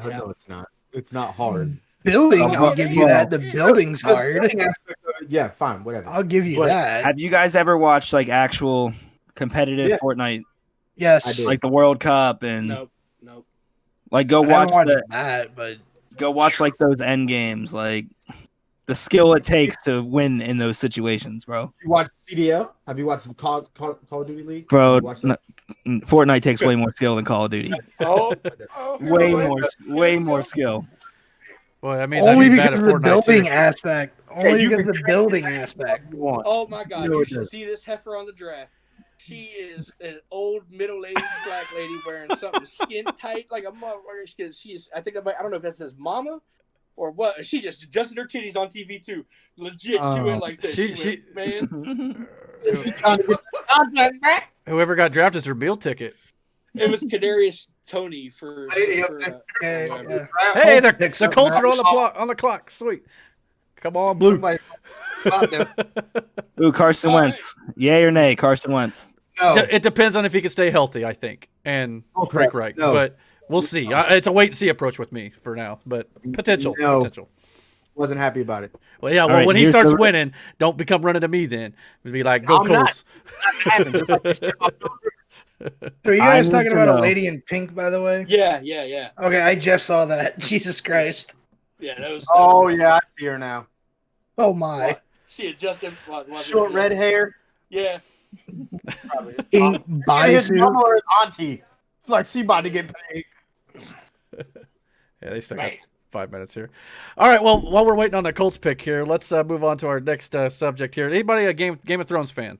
No, it's not. It's not hard. building, Oh, I'll give you that. The building's hard. Yeah, fine, whatever. I'll give you But that. Have you guys ever watched like actual competitive Yeah. Fortnite, Yes. I did. like the World Cup and Nope. like go I haven't watch watched that, but like those end games, like the skill it takes to win in those situations, bro. You watch CDL? Have you watched the Call of Duty League? Bro, You watched that? Fortnite takes way more skill than Call of Duty. Oh, Way more skill. Boy, that means only I'd be bad because at of the Fortnite, too. building aspect. Only you because can of the building aspect. You want. Oh my God! You know You it should does. see this heifer on the draft. She is an old middle-aged black lady wearing something skin tight like a motherfucker. She's I don't know if that says mama or what. She just adjusted her titties on TV too. Legit, she went like this. she- Man, She's trying to get the contract back. Whoever got drafted is her meal ticket. it was Kadarius Tony for. Okay, whatever. yeah. Hey, Picks the up Colts are now. on the clock. Sweet. Come on, Blue. Somebody out there. Ooh, Carson Wentz. Yay or nay, Carson Wentz. No. It depends on if he can stay healthy, I think, and Okay, break right. no. But we'll see. It's a wait and see approach with me for now, but potential. No. Potential. Wasn't happy about it. Well, yeah. Well, right, when he here's starts the- winning, don't become running to me. Then be like, go I'm not. Colts. Happened, just like this. So are you I guys need talking to about know. a lady in pink, by the way? Yeah. Okay, I just saw that. Jesus Christ. Yeah, that was. Oh yeah, I see her now. Oh my. What? She adjusted. What, Short red hair. Yeah. Probably. Pink His bodysuit. mama or his auntie. It's like she about to get paid. Yeah, they still got Right. 5 minutes here. All right. Well, while we're waiting on the Colts pick here, let's move on to our next subject here. Anybody a Game of Thrones fan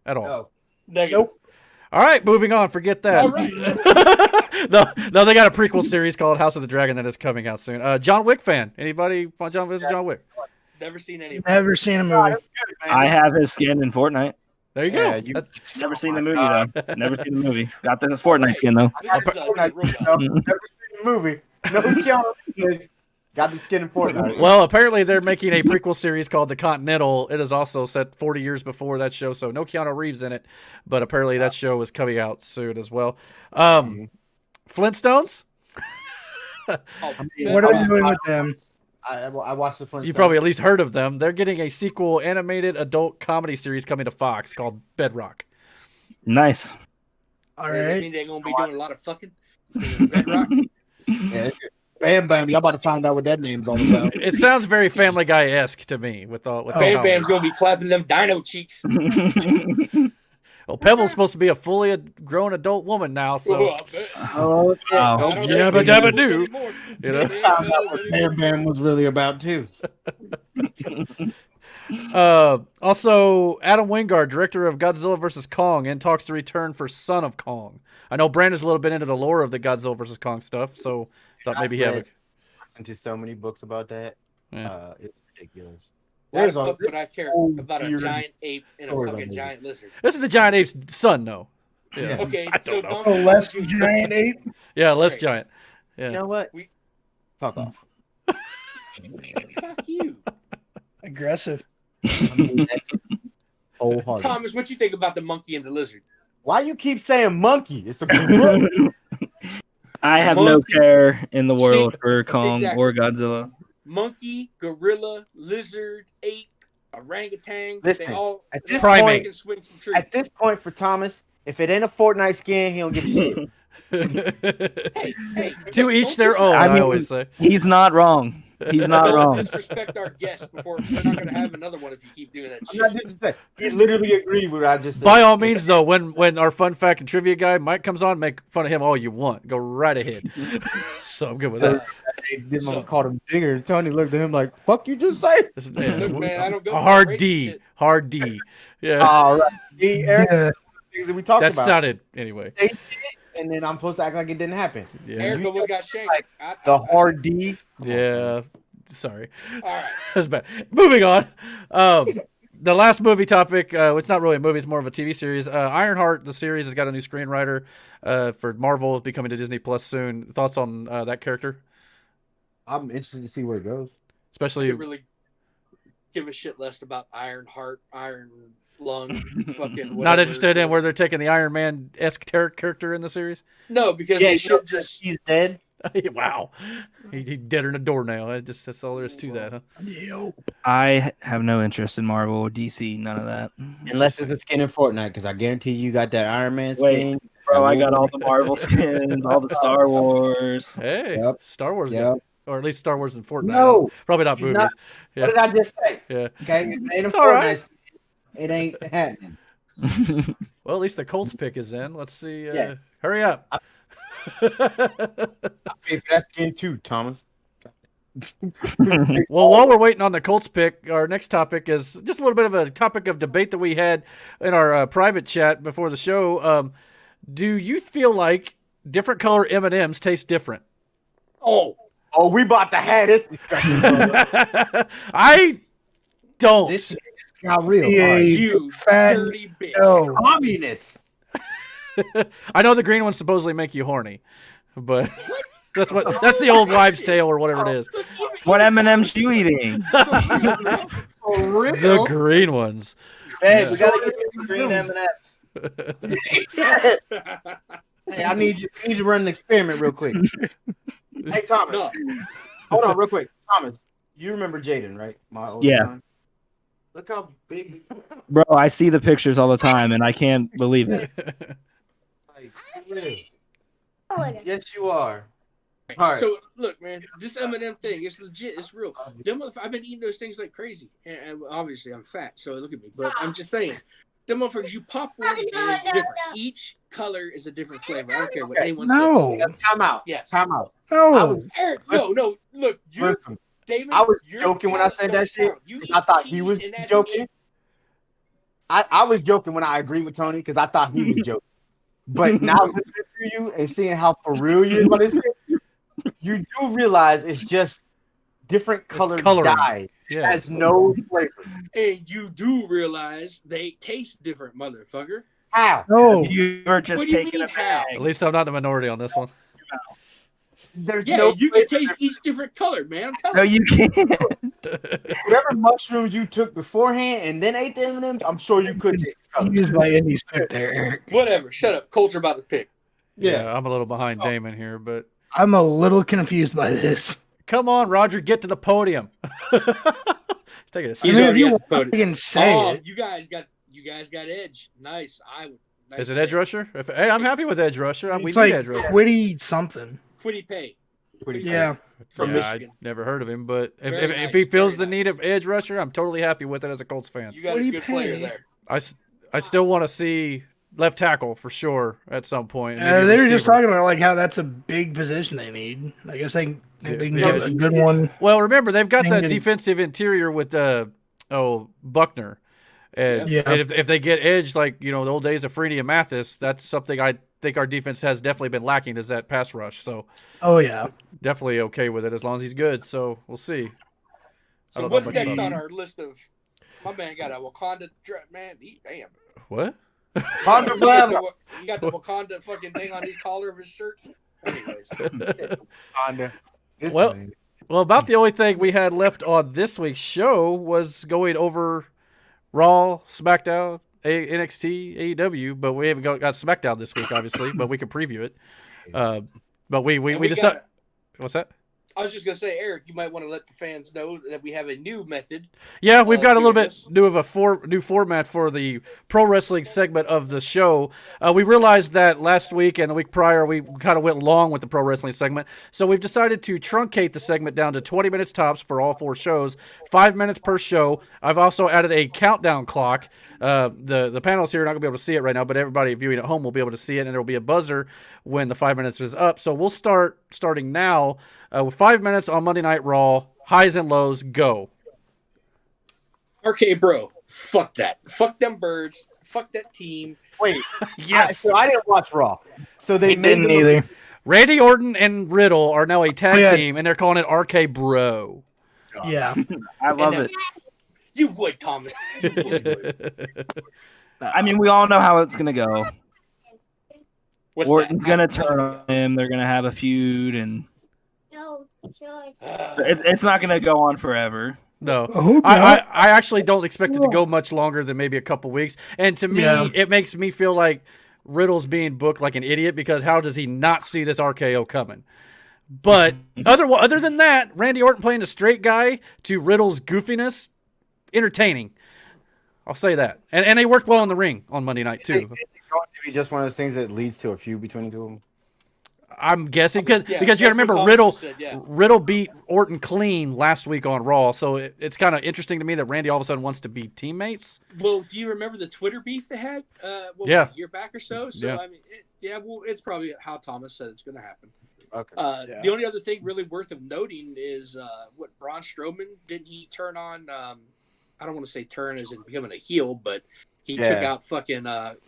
at all? No. Negative. Nope. All right, moving on. Forget that. All right. no, they got a prequel series called House of the Dragon that is coming out soon. John Wick fan? Anybody? John Wick? Never seen any of it. Never seen a movie. I have his skin in Fortnite. There you Yeah, go. you- That's- Never seen the movie though. Never seen the movie. Got this Fortnite skin though. This is a Fortnite, robot. no, never seen the movie. No Keanu Reeves. Got the skin in Fortnite. well, apparently they're making a prequel series called The Continental. It is also set 40 years before that show, so no Keanu Reeves in it. But apparently that show is coming out soon as well. Flintstones? Oh, What are they doing with them? I watched the Flintstones. You probably at least heard of them. They're getting a sequel animated adult comedy series coming to Fox called Bedrock. Nice. All I right. mean, they're gonna be doing a lot of fucking. Bedrock. Yeah, Bam Bam. Y'all about to find out what that name's all about. It sounds very Family Guy-esque to me with the Bam comedy. Bam's gonna be clapping them dino cheeks. Well, Pebble's supposed to be a fully grown adult woman now, so Oh, I bet. Oh, I don't yeah, think but they dabba do do. anymore. You know? They ain't those What anymore. Bam Bam was really about too. Also, Adam Wingard, director of Godzilla vs. Kong, in talks to return for Son of Kong. I know Brandon's a little bit into the lore of the Godzilla vs. Kong stuff, so thought maybe he had. Listened to so many books about that. Yeah. It's ridiculous. Why the There's a fuck would I care whole about a weird giant ape and a story about fucking it. giant lizard? This is the giant ape's son, though. Yeah, Yeah. Okay, I so don't know. Oh, less giant ape. yeah, less Right. giant. You Yeah, know what? We- Fuck off. Fuck you, Aggressive. Wholehearted. Thomas. What you think about the monkey and the lizard? Why you keep saying monkey? It's a gorilla. I have no Monkey. care in the world See, for Kong exactly. or Godzilla. Monkey, gorilla, lizard, ape, orangutan. Listen, they all at they this all point- can swing from trees. At this point for Thomas, if it ain't a Fortnite skin, he don't give a shit. Hey, to each don't their own, I I mean- always say. He's not wrong. He's not Don't wrong. disrespect our guests before we're not gonna have another one if you keep doing that I'm not shit. disrespecting. He literally agreed with what I just said. By all means, though, when our fun fact and trivia guy Mike comes on, make fun of him all you want. Go right ahead. So I'm good with that. This mother called him digger. And Tony looked at him like, "Fuck you just say." This is- Look, man, I don't go a for hard racist D, shit. hard D. Yeah, All right, see, Eric, Yeah. things that we talked that about. sounded anyway. Say shit, and then I'm supposed to act like it didn't happen. Yeah, Eric almost got shanked. Like, I- The I- hard D. yeah. Sorry. All right. That's bad. Moving on. The last movie topic, it's not really a movie, it's more of a TV series. Ironheart, the series, has got a new screenwriter for Marvel. It's be coming to Disney Plus soon. Thoughts on that character? I'm interested to see where it goes. Especially, You really give a shit less about Ironheart, Iron Lung, fucking not whatever. interested in where they're taking the Iron Man-esque character in the series? No, because Yeah, they you know, should just. he's dead. Wow. He dead in a doornail. That's all there is to that, huh? I have no interest in Marvel or DC. None of that. Unless it's a skin in Fortnite, because I guarantee you got that Iron Man Wait, skin. Bro, I got all the Marvel skins, all the Star Wars. Hey, Yep. Star Wars, Yep. or at least Star Wars and Fortnite. No, Probably not he's movies. not. Yeah. What did I just say? Yeah. Okay, if it ain't a It's all Fortnite right. skin, it ain't happening. Well, at least the Colts pick is in. Let's see. Yeah. Hurry up. I pay for that skin too, Thomas. Well, while we're waiting on the Colts pick, our next topic is just a little bit of a topic of debate that we had in our private chat before the show. Do you feel like different color M&Ms taste different? Oh, we about to have this discussion. I don't. This got real. Yeah, you fat dirty bitch. no. Communist. I know the green ones supposedly make you horny, but that's the old wives' tale or whatever it is. What M&M's you eating? For real. The green ones. Hey, Yeah. we gotta get some green M&M's. Hey, I need you to run an experiment real quick. Hey, Thomas. No. Hold on real quick. Thomas, you remember Jaden, right? My old Yeah. son? Look how big. Bro, I see the pictures all the time, and I can't believe it. Like, for real. Yes, you are. All right. So look, man, this M&M thing, it's legit, it's real. I've been eating those things like crazy, and obviously I'm fat, so look at me. But I'm just saying, them motherfuckers, you pop one and it's different. Each color is a different flavor. I don't care what anyone No. says. Time out. Yes. Time out. I No. was, Eric, no, look, you're listen, Damon. I was your joking when I said that palate shit. don't count. You I eat thought he cheese was and that's joking. it. I was joking when I agreed with Tony because I thought he was joking. But now listening to you and seeing how for real you is on this shit, you do realize it's just different colored Coloring. dye. It Yeah. has no flavor. And you do realize they taste different, motherfucker. How? No. You ever just What do you taking mean, a how? At least I'm not the minority on this one. There's Yeah, no you can flavor. taste each different color, man. I'm telling No, you. you can't. Whatever mushrooms you took beforehand and then ate the M&Ms, I'm sure you could taste the color. Used by Indy's pick there, Eric. Whatever. Shut up. Colts are about to pick. Yeah, I'm a little behind Damon here, but I'm a little confused by this. come on, Roger, get to the podium. He's taking a I He's mean, seat. if already you at the want, podium. you can say Oh, it. you guys got edge. Nice. Nice Is it Edge Rusher? Hey, I'm happy with Edge Rusher. We It's need like Edge Rusher. Quiddy something. Quiddy Pay Yeah. from Yeah, I Michigan. never heard of him, but Very if nice, he feels very the need nice. of Edge Rusher, I'm totally happy with it as a Colts fan. You got Quiddy a good player Pay. there. I still want to see left tackle for sure at some point. and maybe a They were just receiver. talking about like how that's a big position they need. I guess they can The get edge. a good one. Well, remember they've got that Thinking- defensive interior with Buckner, and, Yeah. and if they get edge like the old days of Freeney and Mathis, that's something I think our defense has definitely been lacking is that pass rush. So Oh yeah. definitely okay with it as long as he's good. So we'll see. I So don't know what's much next about on it. our list of? My man got a Wakanda man. Damn. What? Honda Bravo. You got the Wakanda fucking thing on his collar of his shirt. Anyways, Honda. This Well- man. Well, about the only thing we had left on this week's show was going over Raw, SmackDown, NXT, AEW, but we haven't got SmackDown this week, obviously, but we can preview it. But we we decided. got- What's that? I was just gonna say, Eric, you might want to let the fans know that we have a new method. Yeah, we've got a little doing bit this. new of a new format for the pro wrestling segment of the show. We realized that last week and the week prior we kind of went long with the pro wrestling segment, so we've decided to truncate the segment down to 20 minutes tops for all 4 shows, 5 minutes per show. I've also added a countdown clock. The panels here are not going to be able to see it right now, but everybody viewing at home will be able to see it, and there will be a buzzer when the 5 minutes is up. So we'll starting now with 5 minutes on Monday Night Raw. Highs and lows, go. RK Bro, fuck that. Fuck them birds. Fuck that team. Wait. Yes. So I didn't watch Raw. So they He didn't made either. Randy Orton and Riddle are now a tag Yeah. team, and they're calling it RK Bro. Yeah. I love And it. You would, Thomas. You would. I mean, we all know how it's gonna go. What's Orton's that? gonna turn on him. They're gonna have a feud, and it's not gonna go on forever. No, I hope I not. actually don't expect it to go much longer than maybe a couple weeks. And to me, Yeah. it makes me feel like Riddle's being booked like an idiot because how does he not see this RKO coming? But other than that, Randy Orton playing a straight guy to Riddle's goofiness, entertaining. I'll say that. And they worked well in the ring on Monday night, too. Is it going to be just one of those things that leads to a feud between the two of them? I'm guessing because you got to that's remember what Thomas just Riddle said, Riddle beat Orton clean last week on Raw, so it's kind of interesting to me that Randy all of a sudden wants to be teammates. Well, do you remember the Twitter beef they had? A year back or so. So Yeah. I mean, it's probably how Thomas said it's going to happen. Okay. The only other thing really worth of noting is what Braun Strowman, didn't he turn on? I don't want to say turn as in becoming a heel, but he took out fucking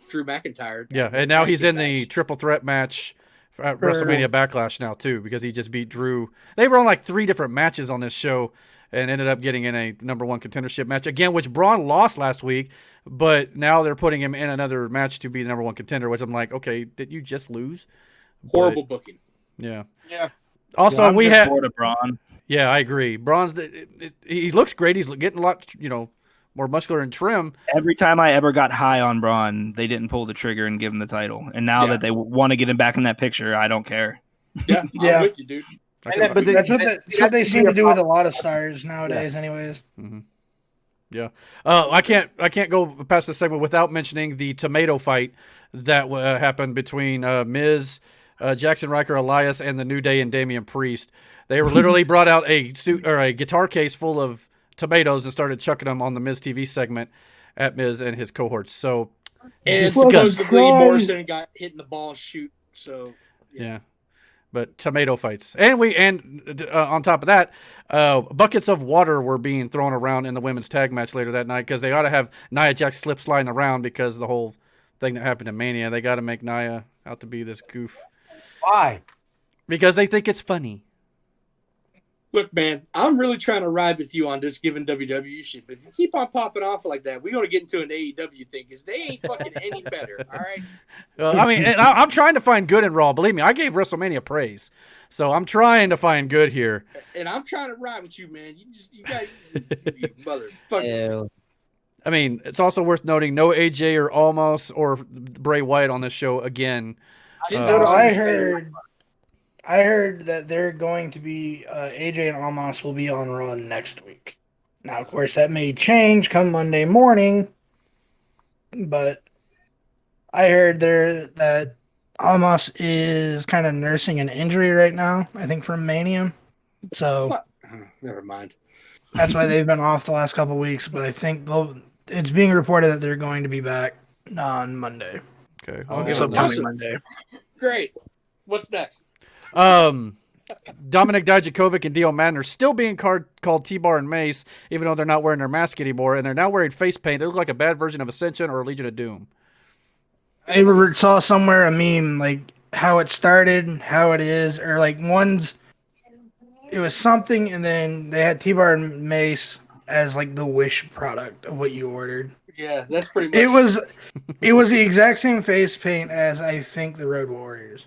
Drew McIntyre. Yeah, and now he's in the triple threat match at WrestleMania Backlash now too, because he just beat Drew. They were on like 3 different matches on this show and ended up getting in a number 1 contendership match again, which Braun lost last week, but now they're putting him in another match to be the number 1 contender, which I'm like, okay, did you just lose? Horrible booking. Yeah. Yeah. Also, I'm we just had. bored of Braun. Yeah, I agree. Braun's he looks great. He's getting a lot, more muscular and trim. Every time I ever got high on Braun, they didn't pull the trigger and give him the title. And now that they want to get him back in that picture, I don't care. Yeah, Yeah. I'm with you, dude. That's what they seem to do with a lot of stars nowadays, anyways. Mm-hmm. Yeah. I can't go past this segment without mentioning the tomato fight that happened between Miz, Jackson Riker, Elias, and the New Day and Damian Priest. They were literally brought out a suit or a guitar case full of tomatoes and started chucking them on the Miz TV segment at Miz and his cohorts. So, And disgusting. supposedly Morrison got hit in the ball shoot. So Yeah. But tomato fights, and on top of that, buckets of water were being thrown around in the women's tag match later that night because they ought to have Nia Jax slip sliding around because of the whole thing that happened in Mania. They got to make Nia out to be this goof Why? because they think it's funny. look, man, I'm really trying to ride with you on this given WWE shit. But if you keep on popping off like that, we're going to get into an AEW thing because they ain't fucking any better. All right. I mean, and I'm trying to find good in Raw. Believe me, I gave WrestleMania praise, so I'm trying to find good here. And I'm trying to ride with you, man. You got you motherfucker. I mean, it's also worth noting no AJ or Almost or Bray Wyatt on this show again. So I heard that they're going to be AJ and Almas will be on Raw next week. Now, of course, that may change come Monday morning, but I heard that Almas is kind of nursing an injury right now. I think from Mania, so never mind. That's why they've been off the last couple of weeks. But I think it's being reported that they're going to be back on Monday. Okay, This upcoming Monday. Great. What's next? Dominic Dijakovic and Dio Madden are still being called T-Bar and Mace, even though they're not wearing their mask anymore, and they're now wearing face paint. They look like a bad version of Ascension or Legion of Doom. I saw somewhere a meme like how it started, how it is, or like it was something, and then they had T-Bar and Mace as like the Wish product of what you ordered. Yeah, that's pretty much. It was the exact same face paint as I think the Road Warriors.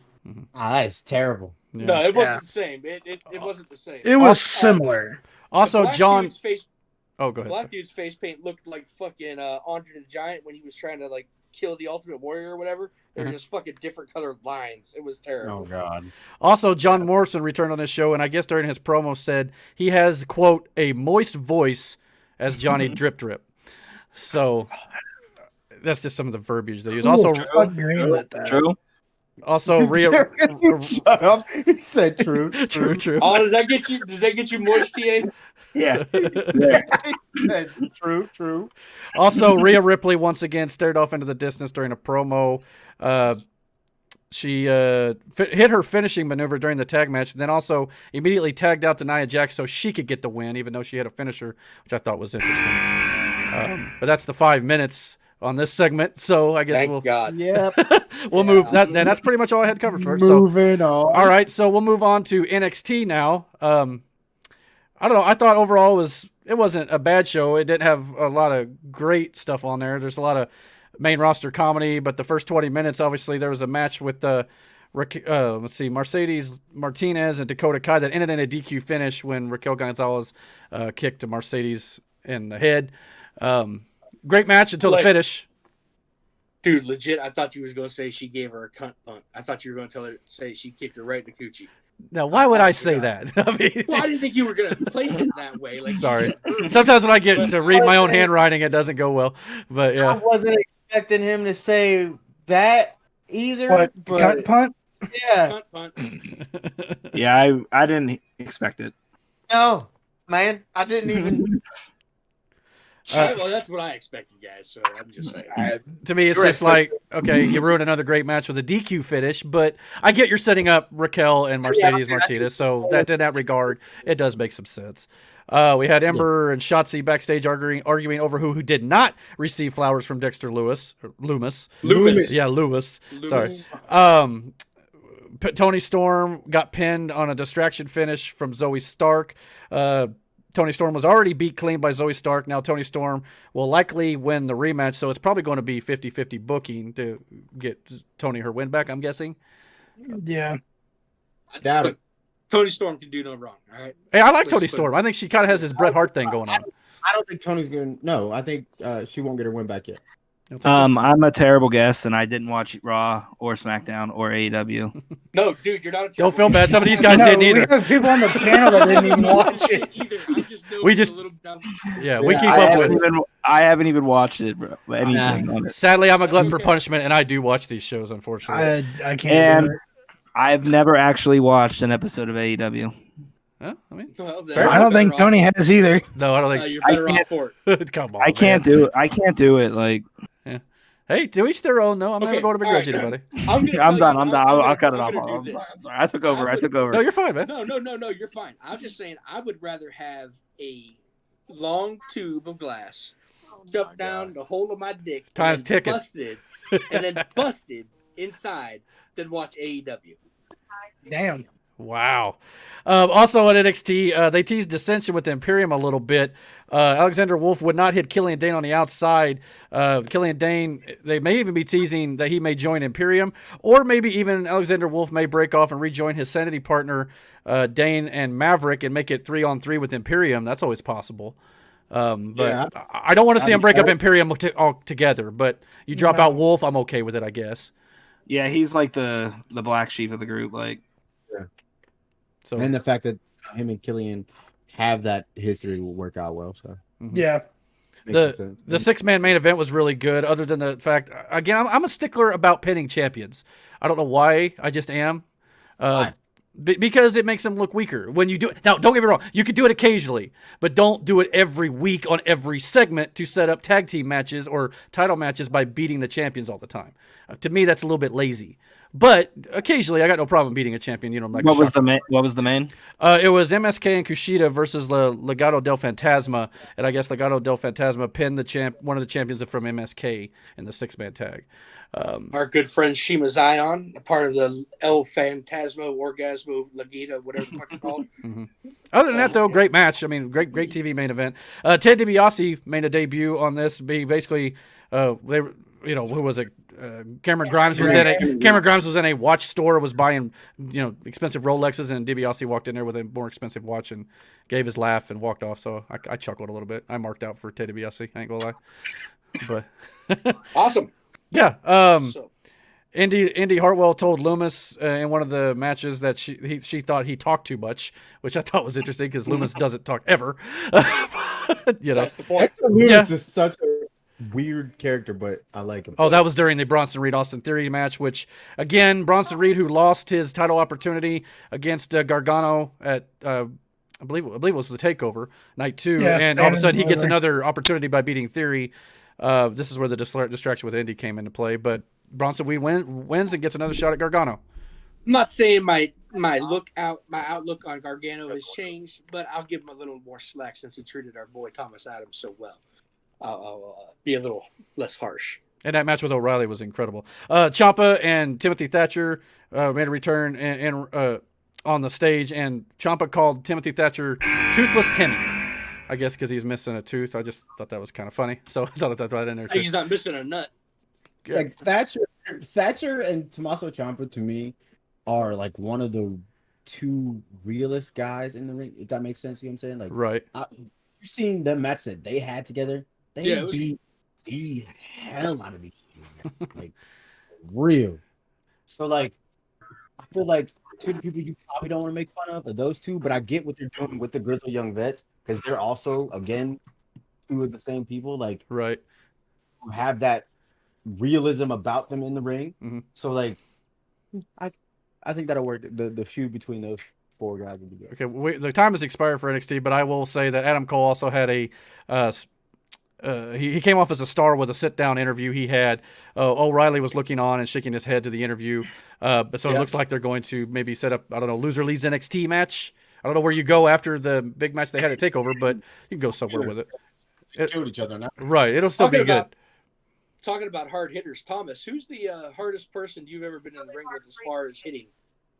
That is terrible. Yeah. No, it wasn't the same. It wasn't the same. It was similar. Also, Black John. dude's face, Oh, go ahead. Black dude's face paint looked like fucking Andre the Giant when he was trying to like kill the Ultimate Warrior or whatever. They were just fucking different colored lines. It was terrible. Oh God. Also, John Morrison returned on this show, and I guess during his promo said he has, quote, a moist voice as Johnny Drip Drip. So that's just some of the verbiage they use. Also, True. Also, Rhea. Shut up. He said true. True. Oh, does that get you moist, TA? Yeah. He said true. Also, Rhea Ripley once again stared off into the distance during a promo. She hit her finishing maneuver during the tag match, and then also immediately tagged out to Nia Jax so she could get the win, even though she had a finisher, which I thought was interesting. But that's the 5 minutes on this segment, so I guess Thank God. Yep. we'll move. That's pretty much all I had covered for it. Moving on. All right, so we'll move on to NXT now. I don't know. I thought overall it wasn't a bad show. It didn't have a lot of great stuff on there. There's a lot of main roster comedy, but the first 20 minutes, obviously, there was a match with Mercedes Martinez and Dakota Kai that ended in a DQ finish when Raquel Gonzalez kicked Mercedes in the head. Great match until the finish. Dude, legit, I thought you was going to say she gave her a cunt punt. I thought you were going to say she kicked her right in the coochie. Now, why would I say that? I mean, Well, I didn't think you were gonna place it that way. Like, sorry. Sometimes when I get to read my own handwriting, it doesn't go well. But I yeah, wasn't expecting him to say that either. What? But Cunt punt? yeah, punt. Yeah, I didn't expect it. no, man, I didn't even. Well, that's what I expected, guys. So I'm just saying. to me, it's just like, okay, you ruined another great match with a DQ finish, but I get you're setting up Raquel and Mercedes Martinez, so that in that regard, it does make some sense. We had Ember and Shotzi backstage arguing over who did not receive flowers from Dexter Loomis. Yeah, Loomis. Sorry. Tony Storm got pinned on a distraction finish from Zoe Stark. Tony Storm was already beat clean by Zoe Stark. Now Tony Storm will likely win the rematch, so it's probably going to be 50-50 booking to get Tony her win back, I'm guessing. Yeah. I doubt it. Tony Storm can do no wrong. All right. Hey, I like Tony Storm. I think she kind of has this Bret Hart thing going on. I don't think Tony's gonna. No, I think she won't get her win back yet. I'm a terrible guest, and I didn't watch Raw or SmackDown or AEW. No, dude, you're not. Don't feel bad. Some of these guys didn't We either. have people on the panel that didn't even watch it. Either. I just know We it's just- a little dumb. Yeah, we Yeah, keep I up haven't with it. I haven't even watched it, bro. Anything on it. Sadly, I'm a glutton for okay. punishment, and I do watch these shows, unfortunately. I can't. And do it. I've never actually watched an episode of AEW. Huh? I mean, Well, then Fair I don't think Tony has either. no, I don't You're I better can't- off for it. think. Come on, I can't man. do it. I can't do it. Like Hey, to each their own. No, I'm never Okay, going to all begrudge right. anybody. I'm gonna I'm tell done. you- I'm done. I'll gonna- cut it I'm off. gonna I'm do this. sorry. I took over. I took over. No, you're fine, man. No, you're fine. I'm just saying I would rather have a long tube of glass shoved down the hole of my dick, and Time's then ticking. busted inside than watch AEW. Damn. Wow. Also on NXT, they teased dissension with Imperium a little bit. Alexander Wolf would not hit Killian Dane on the outside. Killian Dane, they may even be teasing that he may join Imperium, or maybe even Alexander Wolf may break off and rejoin his Sanity partner, Dane and Maverick, and make it 3-on-3 with Imperium. That's always possible. But Yeah. I don't want to see him break up Imperium all together, but you drop out Wolf, I'm okay with it, I guess. Yeah, he's like the black sheep of the group. Like, So And the fact that him and Killian have that history will work out well. So Yeah. makes sense. the 6-man main event was really good, other than the fact, again, I'm a stickler about pinning champions. I don't know why, I just am. Why? Because it makes them look weaker when you do it. Now, don't get me wrong, you can do it occasionally, but don't do it every week on every segment to set up tag team matches or title matches by beating the champions all the time. To me, that's a little bit lazy. But occasionally, I got no problem beating a champion. You know, like what was the main? What was the main? It was MSK and Kushida versus Legado del Fantasma, and I guess Legado del Fantasma pinned one of the champions from MSK in the 6-man tag. Our good friend Shima Zion, a part of the El Fantasma, Orgasmo, Legita, whatever the fuck it's called. Other than that, though, great match. I mean, great TV main event. Ted DiBiase made a debut on this. Basically, who was it? Cameron Grimes was in a watch store, was buying expensive Rolexes, and DiBiase walked in there with a more expensive watch and gave his laugh and walked off. So I chuckled a little bit. I marked out for Ted DiBiase. I ain't gonna lie, but Awesome. yeah. So, Indy Hartwell told Loomis in one of the matches that she thought he talked too much, which I thought was interesting because Loomis doesn't talk ever. that's the point. Hector Loomis Yeah. is such a weird character, but I like him. Oh, that was during the Bronson Reed Austin Theory match, which, again, Bronson Reed, who lost his title opportunity against Gargano at, I believe it was the TakeOver, night 2, Yeah, and all of a sudden he gets Over. another opportunity by beating Theory. This is where the distraction with Indy came into play, but Bronson Reed wins and gets another shot at Gargano. I'm not saying my outlook on Gargano has changed, but I'll give him a little more slack since he treated our boy Thomas Adams so well. I'll be a little less harsh. And that match with O'Reilly was incredible. Ciampa and Timothy Thatcher made a return on the stage, and Ciampa called Timothy Thatcher Toothless Timmy. I guess because he's missing a tooth. I just thought that was kind of funny, so I thought I'd throw that in there too. He's not missing a nut. Like Thatcher and Tommaso Ciampa to me are like one of the two realest guys in the ring. If that makes sense, you know what I'm saying? Like, Right. you've seen the match that they had together. They Yeah, it was- beat the hell out of each other, like real. So like, I feel like two of the people you probably don't want to make fun of are those two, but I get what they're doing with the Grizzled Young Vets because they're also, again, two of the same people, like, Right. who have that realism about them in the ring. Mhm. So, like, I think that'll work. The feud between those four guys would be good. Okay, the time has expired for NXT, but I will say that Adam Cole also had a he came off as a star with a sit-down interview he had. O'Reilly was looking on and shaking his head to the interview. So it looks like they're going to maybe set up, I don't know, loser leads NXT match. I don't know where you go after the big match they had at TakeOver, but you can go somewhere with it. They killed each other now. Right, it'll still be good. Talking about hard hitters, Thomas, who's the hardest person you've ever been in the ring with as far as hitting?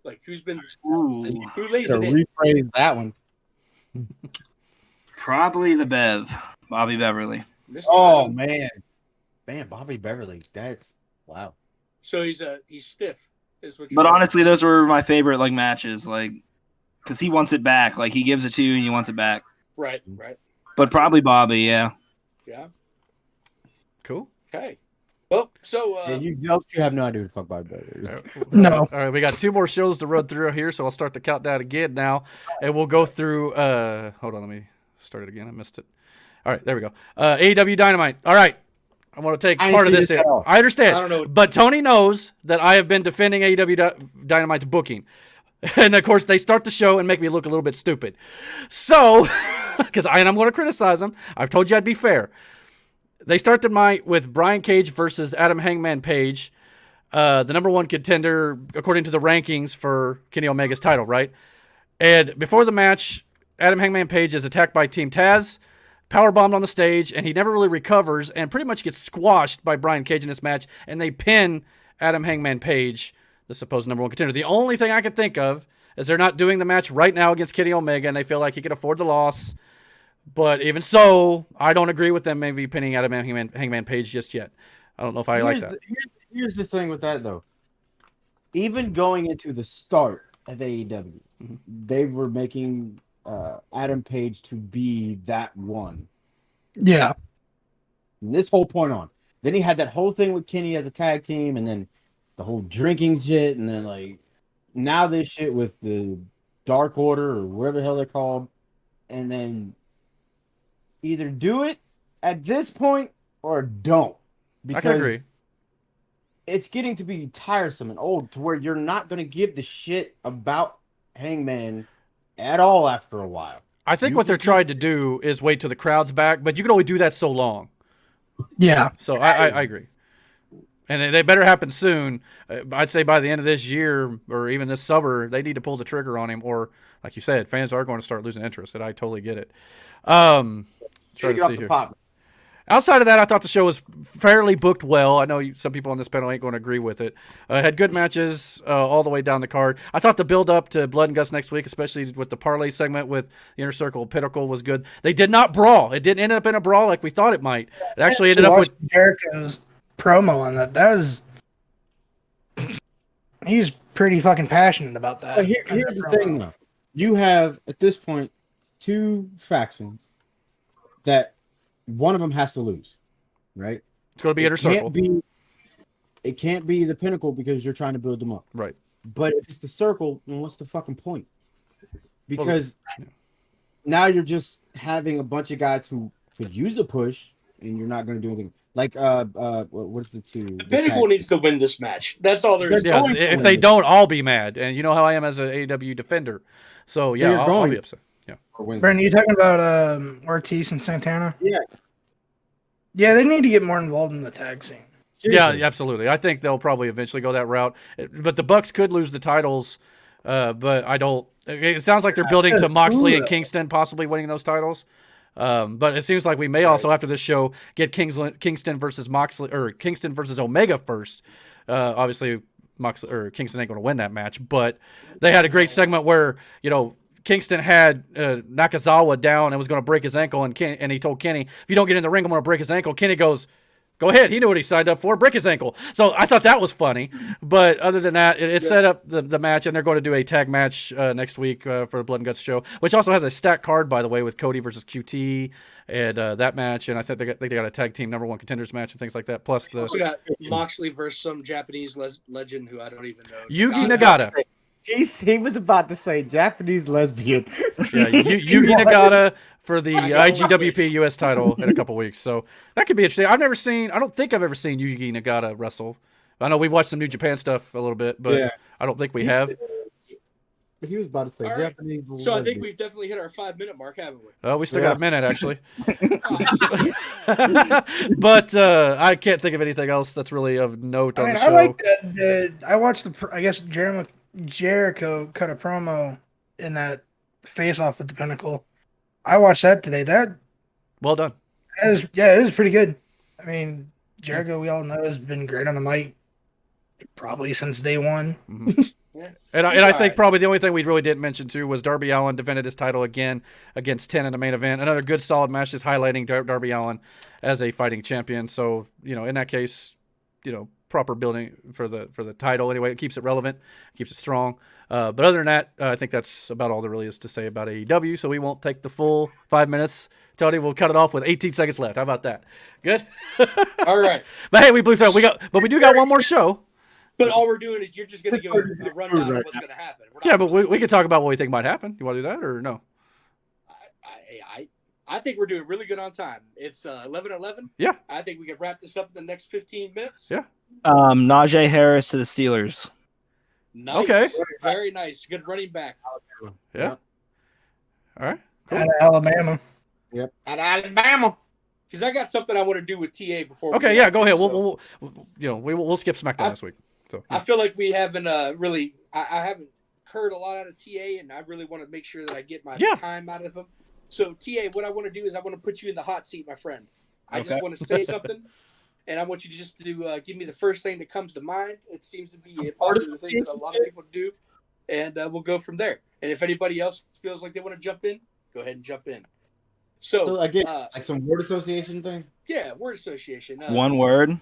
Like, who lays it in? Rephrase that one. Probably the Bev, Bobby Beverly. Oh man, Bobby Beverly. That's wow. So he's stiff, is what. But honestly, those were my favorite like matches, like because he wants it back. Like he gives it to you and he wants it back. Right. But probably Bobby, yeah. Yeah. Cool. Okay. Well, so you have no idea who the fuck Bobby Beverly is. No. All right, we got 2 more shows to run through here, so I'll start the countdown again now, and we'll go through. Hold on, let me start it again. I missed it. All right, there we go. AEW Dynamite. All right, I want to take part of this here. I understand, I don't know. but Tony knows that I have been defending AEW Dynamite's booking, and of course they start the show and make me look a little bit stupid. So, because I'm going to criticize them. I've told you I'd be fair. They start the night with Brian Cage versus Adam Hangman Page, the number 1 contender according to the rankings for Kenny Omega's title, right? And before the match, Adam Hangman Page is attacked by Team Taz, powerbombed on the stage, and he never really recovers and pretty much gets squashed by Brian Cage in this match, and they pin Adam Hangman Page, the supposed number 1 contender. The only thing I can think of is they're not doing the match right now against Kenny Omega, and they feel like he can afford the loss. But even so, I don't agree with them maybe pinning Adam Hangman Page just yet. I don't know if I like that. Here's the thing with that, though. Even going into the start of AEW, they were making Adam Page to be that one. Yeah. From this whole point on. Then he had that whole thing with Kenny as a tag team, and then the whole drinking shit, and then, like, now this shit with the Dark Order or whatever the hell they're called, and then either do it at this point or don't. Because I can agree. It's getting to be tiresome and old to where you're not going to give the shit about Hangman at all after a while. I think what they're trying to do is wait till the crowd's back, but you can only do that so long. Yeah. So I agree. And they better happen soon. I'd say by the end of this year or even this summer, they need to pull the trigger on him. Or, like you said, fans are going to start losing interest, and I totally get it. Try to see here. Outside of that, I thought the show was fairly booked well. I know some people on this panel ain't going to agree with it. Had good matches all the way down the card. I thought the build-up to Blood and Guts next week, especially with the parlay segment with the Inner Circle Pinnacle, was good. They did not brawl. It didn't end up in a brawl like we thought it might. It actually ended up with Jericho's promo on that. That was... He's pretty fucking passionate about that. But here's the thing, though. You have, at this point, 2 factions that one of them has to lose, right? It's going to be Inner Circle. It can't be the Pinnacle because you're trying to build them up. Right. But if it's the Circle, then what's the fucking point? Because now you're just having a bunch of guys who could use a push, and you're not going to do anything. Like, what's the 2? The Pinnacle needs to win this match. That's all there is. Yeah, if they don't, I'll be mad. And you know how I am as an AEW defender. So, yeah, I'll be upset. Yeah. Brandon, you talking about Ortiz and Santana? Yeah. Yeah, they need to get more involved in the tag scene. Seriously. Yeah, absolutely. I think they'll probably eventually go that route. But the Bucks could lose the titles, but I don't. It sounds like they're building to Moxley and Kingston possibly winning those titles. But it seems like we may also, after this show, get Kingston versus Moxley or Kingston versus Omega first. Obviously, Moxley or Kingston ain't going to win that match, but they had a great segment where Kingston had Nakazawa down and was going to break his ankle, and he told Kenny, "If you don't get in the ring, I'm going to break his ankle." Kenny goes, "Go ahead." He knew what he signed up for. Break his ankle. So I thought that was funny. But other than that, it set up the match, and they're going to do a tag match next week for the Blood and Guts show, which also has a stacked card, by the way, with Cody versus QT and that match. And I think they got a tag team number 1 contenders match and things like that. Plus the also got Moxley versus some Japanese legend who I don't even know. Yugi Nagata. He was about to say Japanese lesbian. Yeah, Yugi Nagata for the IGWP US title in a couple weeks. So that could be interesting. I don't think I've ever seen Yugi Nagata wrestle. I know we've watched some New Japan stuff a little bit, but Yeah. I don't think we have. But he was about to say All right. Japanese. So I think lesbian. we've definitely hit our 5-minute mark, haven't we? Oh, we still Yeah. got a minute actually. Oh, But I can't think of anything else that's really of note I on mean, the I show. like that. I watched I guess Jericho cut a promo in that face off with the Pinnacle. I watched that today. Well done. It was pretty good. I mean, Jericho, we all know, has been great on the mic probably since day one. yeah. And I think Alright. probably the only thing we really didn't mention too was Darby Allin defended his title again against 10 in the main event. Another good solid match, just highlighting Darby Allin as a fighting champion. So, in that case, proper building for the title. Anyway, it keeps it relevant, keeps it strong. But other than that, I think that's about all there really is to say about AEW. So we won't take the full 5 minutes. Tony, we'll cut it off with 18 seconds left. How about that? Good. All right. But hey, we blew through it. But we do got one more show. But all we're doing is you're just going to give a rundown of what's going to happen. We're not Yeah, but we can talk about what we think might happen. You want to do that or no? I think we're doing really good on time. It's 11:11. Yeah. I think we can wrap this up in the next 15 minutes. Yeah. Najee Harris to the Steelers. Nice. Okay. Very nice. Good running back. Yeah. All right. Cool. Out of Alabama. Yep. At Alabama. Because I got something I want to do with TA before. we Okay. get Yeah. off Go here, ahead. so We'll skip SmackDown this week. So I feel like we haven't really. I haven't heard a lot out of TA, and I really want to make sure that I get my time out of him. So TA, what I want to do is I want to put you in the hot seat, my friend. I just want to say something, and I want you to just give me the first thing that comes to mind. It seems to be a popular thing that a lot of people do, and we'll go from there. And if anybody else feels like they want to jump in, go ahead and jump in. So I get like some word association thing. yeah, word association. One word.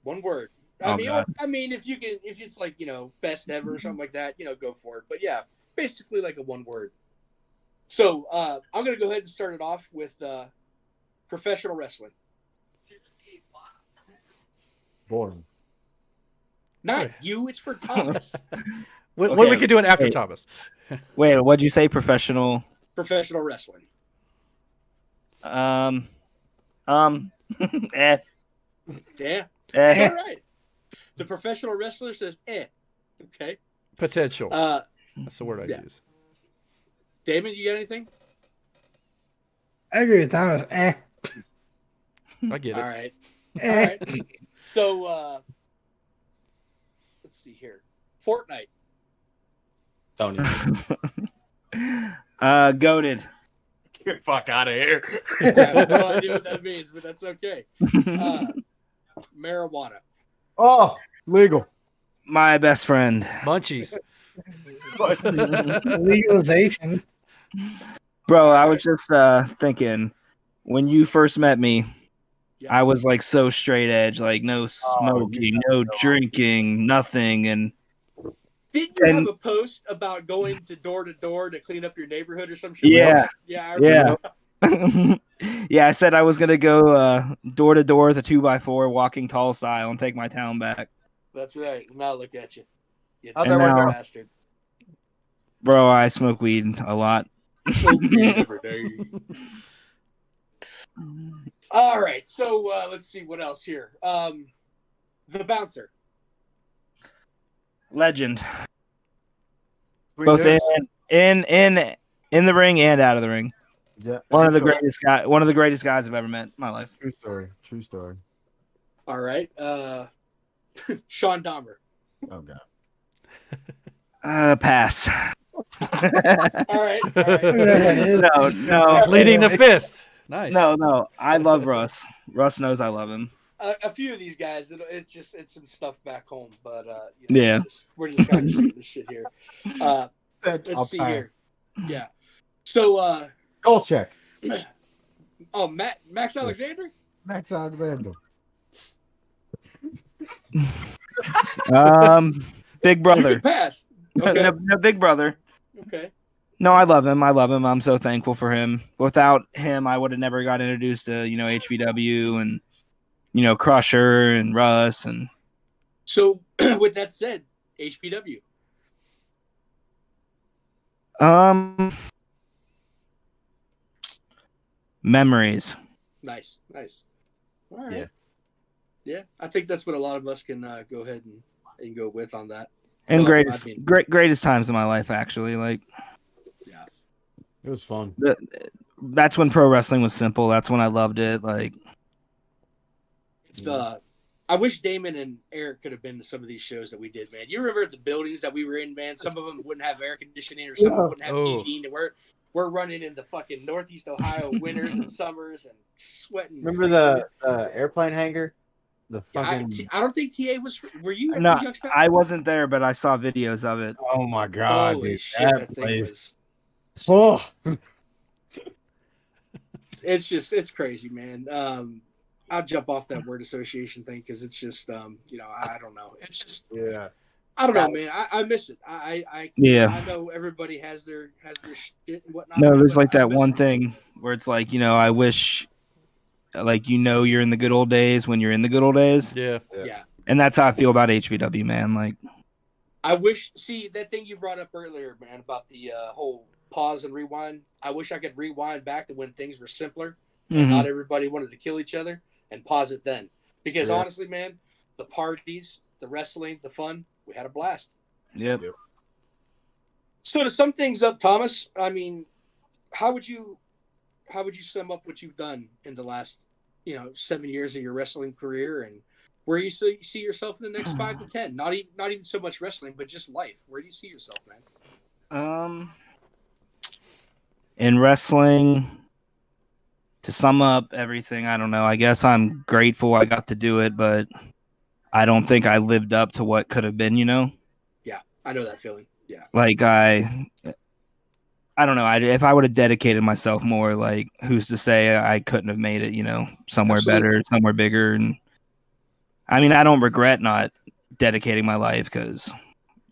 One word. Oh, God. I mean, if it's like, best ever or something like that, go for it. But yeah, basically like a one word. So I'm going to go ahead and start it off with professional wrestling. Boring. Not you, it's for Thomas. we Okay. can do it after Hey. Thomas. Wait, what'd you say? Professional. Professional wrestling. Eh. Yeah. Eh. All right. The professional wrestler says, Okay. Potential. That's the word I yeah. use. Damon, you got anything? I agree with Thomas. I get it. All right. All right. So, let's see here. Fortnite. Tony. Goated. Get the fuck out of here. I have no idea what that means, but that's okay. Marijuana. Oh, legal. My best friend. Munchies. Legalization. Bro, I was just thinking when you first met me, Yeah. I was like so straight edge, like no smoking, no drinking, nothing. And Didn't you have a post about going to door to clean up your neighborhood or some shit? Yeah. Yeah. I remember. yeah, I said I was gonna go door to door with a 2x4 walking tall style and take my town back. That's right. Now look at you. You How'd that work dirty out? bastard. Bro, I smoke weed a lot. Smoke weed every day. All right. So let's see what else here. The bouncer. Legend. Sweet Both news. in the ring and out of the ring. Yeah. One of the True greatest guys I've ever met in my life. story. True story. All right. Sean Dahmer. Oh god. Pass. All right. All right. No. Pleading the fifth. Nice. No. I love Russ. Russ knows I love him. A few of these guys, it's some stuff back home, but Yeah. we're just kind of shooting this shit here. Let's see here. Yeah. So, Goal check. Max Alexander. Max Alexander. Big You brother. can pass. Okay. No, big brother. Okay. No, I love him. I'm so thankful for him. Without him, I would have never got introduced to, HBW and, Crusher and Russ. And So, with that said, HPW. Memories. Nice. All right. Yeah. Yeah, I think that's what a lot of us can go ahead and go with on that. And Well, greatest times of my life, actually. Like, yeah. It was fun. that's when pro wrestling was simple. That's when I loved it. Like, It's I wish Damon and Eric could have been to some of these shows that we did, man. You remember the buildings that we were in, man? Some of them wouldn't have air conditioning, or some of them wouldn't have heating. And we're running in the fucking Northeast Ohio winters and summers and sweating. Remember the airplane hangar? The I fucking. don't think TA was. Were you at no, the Youngstown? I wasn't there, but I saw videos of it. Oh my god, Holy dude! shit! That That thing place. was. Oh. It's crazy, man. I'll jump off that word association thing because it's just I don't know. It's just I don't know, man. I miss it. I know everybody has their shit and whatnot. No, there's but like I that miss one it. thing where it's like, I wish, like, you're in the good old days when you're in the good old days. Yeah. And that's how I feel about HBW, man. Like, I wish. See that thing you brought up earlier, man, about the whole pause and rewind. I wish I could rewind back to when things were simpler and not everybody wanted to kill each other, and pause it then. Because honestly, man, the parties, the wrestling, the fun, we had a blast. Yep. So to sum things up, Thomas, I mean, how would you sum up what you've done in the last 7 years of your wrestling career, and where you see yourself in the next 5 to 10? Not even so much wrestling, but just life. Where do you see yourself, man? In wrestling, to sum up everything, I don't know. I guess I'm grateful I got to do it, but I don't think I lived up to what could have been, Yeah, I know that feeling. Yeah. Like, I don't know. If I would have dedicated myself more, like, who's to say I couldn't have made it, somewhere Absolutely. better, somewhere bigger. And I mean, I don't regret not dedicating my life because,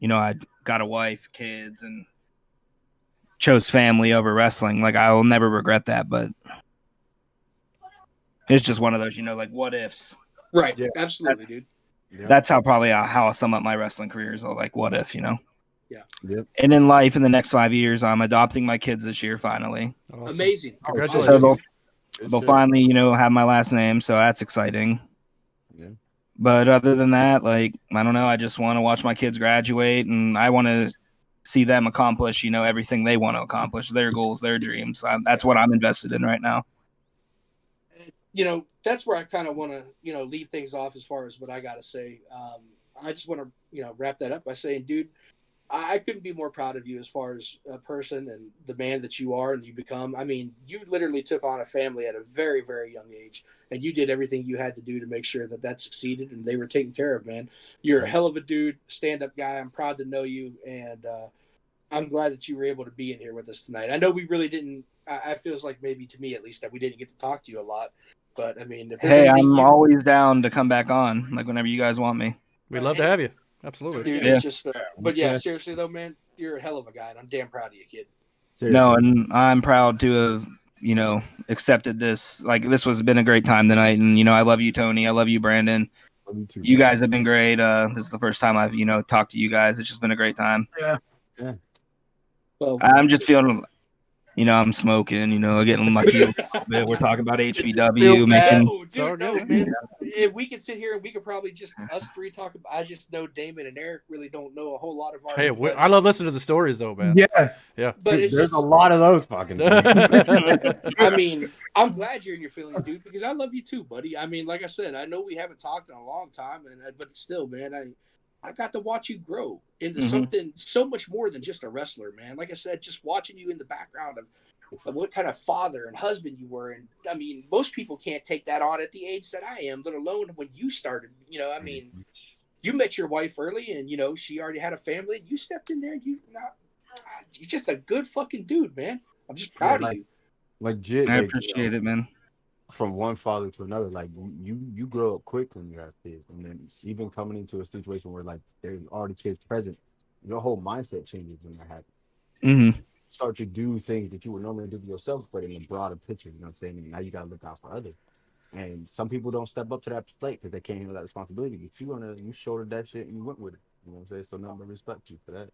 I got a wife, kids, and chose family over wrestling. Like, I will never regret that, but it's just one of those, like, what ifs. Right. Yeah. Absolutely, dude. Yeah. That's how I sum up my wrestling career is like, what if, Yeah. Yep. And in life, in the next 5 years, I'm adopting my kids this year, finally. Awesome. Amazing. Congratulations. So they'll finally, have my last name. So that's exciting. Yeah. But other than that, like, I don't know. I just want to watch my kids graduate, and I want to see them accomplish, everything they want to accomplish, their goals, their dreams. That's what I'm invested in right now. That's where I kind of want to, leave things off as far as what I got to say. I just want to, wrap that up by saying, dude, I couldn't be more proud of you as far as a person and the man that you are and you become. I mean, you literally took on a family at a very, very young age, and you did everything you had to do to make sure that succeeded and they were taken care of, man. You're a hell of a dude, stand-up guy. I'm proud to know you, and I'm glad that you were able to be in here with us tonight. I know we really didn't. I feels like maybe to me at least that we didn't get to talk to you a lot, but I mean, if there's I'm always down to come back on, like, whenever you guys want me. We'd love to have you. Absolutely. Dude, Yeah. it's just, but yeah, seriously though, man, you're a hell of a guy, and I'm damn proud of you, kid. Seriously. No, and I'm proud to have, accepted this. Like, this has been a great time tonight, and I love you, Tony. I love you, Brandon. Love you too, You bro. guys have been great. This is the first time I've, talked to you guys. It's just been a great time. Yeah. Well, I'm just feeling, I'm smoking, getting my feels a little bit. We're talking about HBW, making. no, dude, no, man. If we could sit here and we could probably just us three talk about. I just know Damon and Eric really don't know a whole lot of our. Hey, I love listening to the stories though, man. Yeah. but Dude, it's there's just, a lot of those fucking things. I mean, I'm glad you're in your feelings, dude, because I love you too, buddy. I mean, like I said, I know we haven't talked in a long time, but still, man, I got to watch you grow into something so much more than just a wrestler, man. Like I said, just watching you in the background of what kind of father and husband you were. And I mean, most people can't take that on at the age that I am, let alone when you started. I mean, you met your wife early and, she already had a family. You stepped in there. You're just a good fucking dude, man. I'm just proud of you. Legit. I appreciate it, man. From one father to another, like you grow up quick when you have kids, and then even coming into a situation where like there's already kids present, your whole mindset changes when that happens. Mm-hmm. Start to do things that you would normally do for yourself, but in a broader picture. You know what I'm saying? And now you gotta look out for others. And some people don't step up to that plate because they can't handle that responsibility. But you shouldered that shit and you went with it. You know what I'm saying? So nothing but respect to you for that.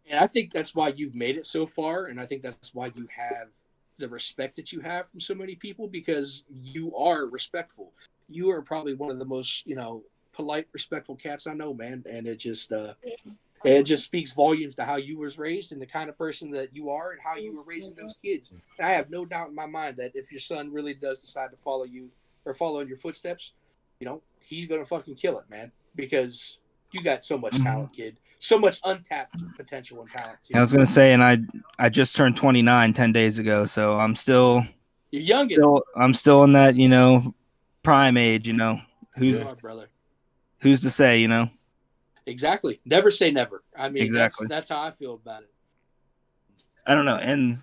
And I think that's why you've made it so far, and I think that's why you have the respect that you have from so many people, because you are respectful. You are probably one of the most, polite, respectful cats I know, man. And it just speaks volumes to how you was raised and the kind of person that you are and how you were raising those kids. And I have no doubt in my mind that if your son really does decide to follow you or follow in your footsteps, he's gonna fucking kill it, man, because you got so much talent, kid. So much untapped potential and talent. Too. I was gonna say, and I just turned 29 10 days ago, so I'm still You're young. I'm still in that prime age. Who's my brother? Who's to say? Exactly. Never say never. I mean, exactly. That's how I feel about it. I don't know, and